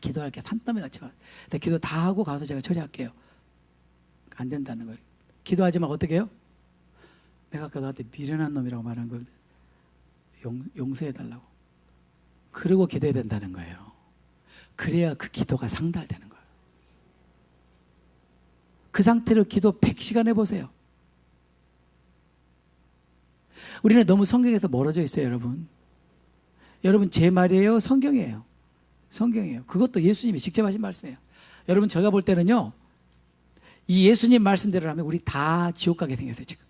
기도할 게 산더미 같이 와요. 기도 다 하고 가서 제가 처리할게요. 안 된다는 거예요. 기도하지만 어떻게 해요? 내가 아까 너한테 미련한 놈이라고 말한 거 용서해달라고. 그러고 기도해야 된다는 거예요. 그래야 그 기도가 상달되는 거예요. 그 상태로 기도 100시간 해보세요. 우리는 너무 성경에서 멀어져 있어요, 여러분. 여러분, 제 말이에요? 성경이에요. 성경이에요. 그것도 예수님이 직접 하신 말씀이에요. 여러분, 제가 볼 때는요, 이 예수님 말씀대로 하면 우리 다 지옥 가게 생겼어요, 지금.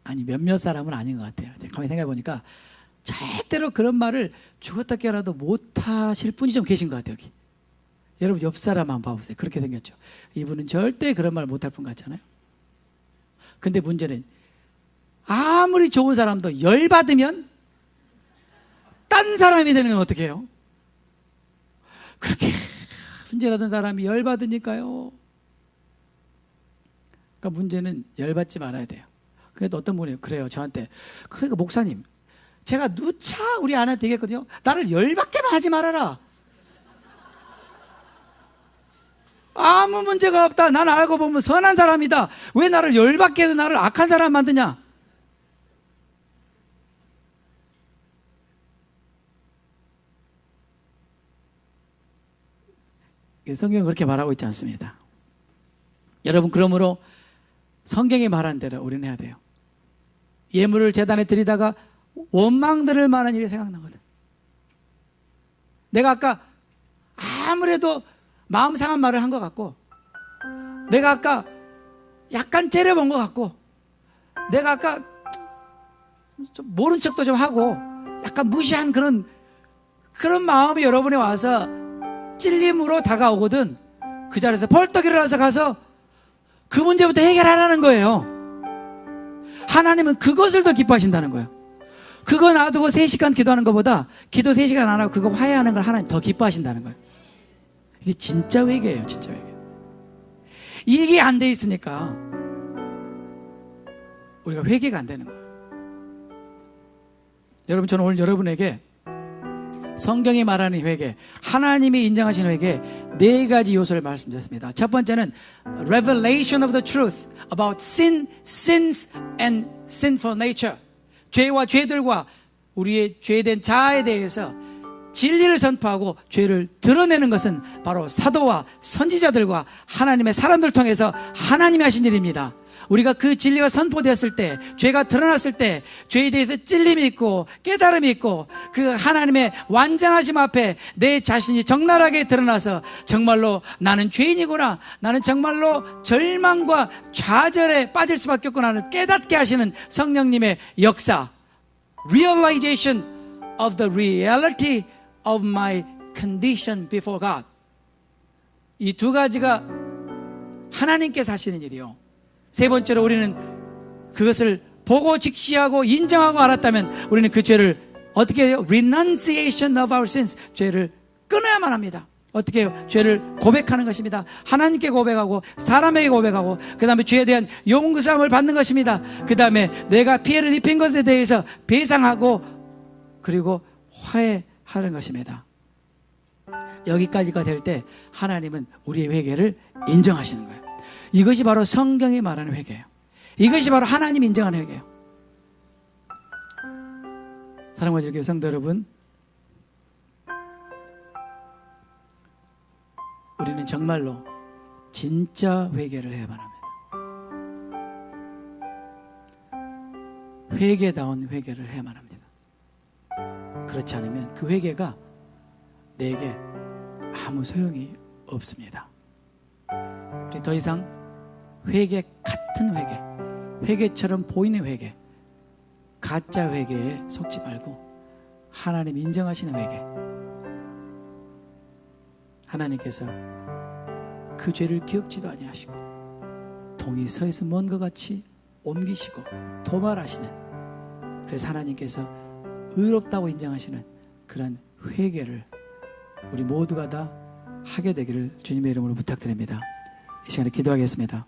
아니, 몇몇 사람은 아닌 것 같아요. 가만히 생각해 보니까 절대로 그런 말을 죽었다 깨어나도 못하실 분이 좀 계신 것 같아요, 여기. 여러분, 옆 사람 한번 봐보세요. 그렇게 생겼죠. 이분은 절대 그런 말 못할 분 같잖아요. 근데 문제는 아무리 좋은 사람도 열받으면 딴 사람이 되는 건 어떻게 해요? 그렇게 순진하던 사람이 열받으니까요. 그러니까 문제는 열받지 말아야 돼요. 그래도 어떤 분이 그래요, 저한테. 그러니까 목사님, 제가 누차 우리 아내한테 얘기했거든요. 나를 열받게만 하지 말아라. 아무 문제가 없다. 난 알고 보면 선한 사람이다. 왜 나를 열받게 해서 나를 악한 사람 만드냐? 성경은 그렇게 말하고 있지 않습니다. 여러분, 그러므로 성경이 말한 대로 우리는 해야 돼요. 예물을 제단에 드리다가 원망 들을 만한 일이 생각나거든. 내가 아까 아무래도 마음 상한 말을 한 것 같고, 내가 아까 약간 째려본 것 같고, 내가 아까 좀 모른 척도 좀 하고 약간 무시한 그런 마음이 여러분이 와서 찔림으로 다가오거든. 그 자리에서 벌떡 일어나서 가서 그 문제부터 해결하라는 거예요. 하나님은 그것을 더 기뻐하신다는 거예요. 그거 놔두고 3시간 기도하는 것보다 기도 3시간 안 하고 그거 화해하는 걸 하나님 더 기뻐하신다는 거예요. 이게 진짜 회개예요, 진짜 회개. 이게 안 돼 있으니까 우리가 회개가 안 되는 거예요. 여러분, 저는 오늘 여러분에게 성경이 말하는 회개, 하나님이 인정하시는 회개 4가지 요소를 말씀드렸습니다. 첫 번째는 revelation of the truth about sin, sins and sinful nature. 죄와 죄들과 우리의 죄된 자아에 대해서 진리를 선포하고 죄를 드러내는 것은 바로 사도와 선지자들과 하나님의 사람들 통해서 하나님이 하신 일입니다. 우리가 그 진리가 선포되었을 때, 죄가 드러났을 때 죄에 대해서 찔림이 있고 깨달음이 있고 그 하나님의 완전하심 앞에 내 자신이 적나라하게 드러나서 정말로 나는 죄인이구나, 나는 정말로 절망과 좌절에 빠질 수밖에 없구나를 깨닫게 하시는 성령님의 역사, realization of the reality of my condition before God. 이 두 가지가 하나님께서 하시는 일이요. 세 번째로 우리는 그것을 보고 직시하고 인정하고 알았다면 우리는 그 죄를 어떻게 해요? Renunciation of our sins. 죄를 끊어야만 합니다. 어떻게 해요? 죄를 고백하는 것입니다. 하나님께 고백하고 사람에게 고백하고 그 다음에 죄에 대한 용서함을 받는 것입니다. 그 다음에 내가 피해를 입힌 것에 대해서 배상하고 그리고 화해하는 것입니다. 여기까지가 될 때 하나님은 우리의 회개를 인정하시는 거예요. 이것이 바로 성경이 말하는 회개예요. 이것이 바로 하나님이 인정하는 회개예요. 사랑과 즐거운 성도 여러분, 우리는 정말로 진짜 회개를 해야만 합니다. 회개다운 회개를 해야만 합니다. 그렇지 않으면 그 회개가 내게 아무 소용이 없습니다. 우리 더 이상 회개 같은 회개, 회개처럼 보이는 회개, 가짜 회개에 속지 말고 하나님 인정하시는 회개, 하나님께서 그 죄를 기억지도 아니하시고 동이 서에서 먼 것 같이 옮기시고 도말하시는, 그래서 하나님께서 의롭다고 인정하시는 그런 회개를 우리 모두가 다 하게 되기를 주님의 이름으로 부탁드립니다. 이 시간에 기도하겠습니다.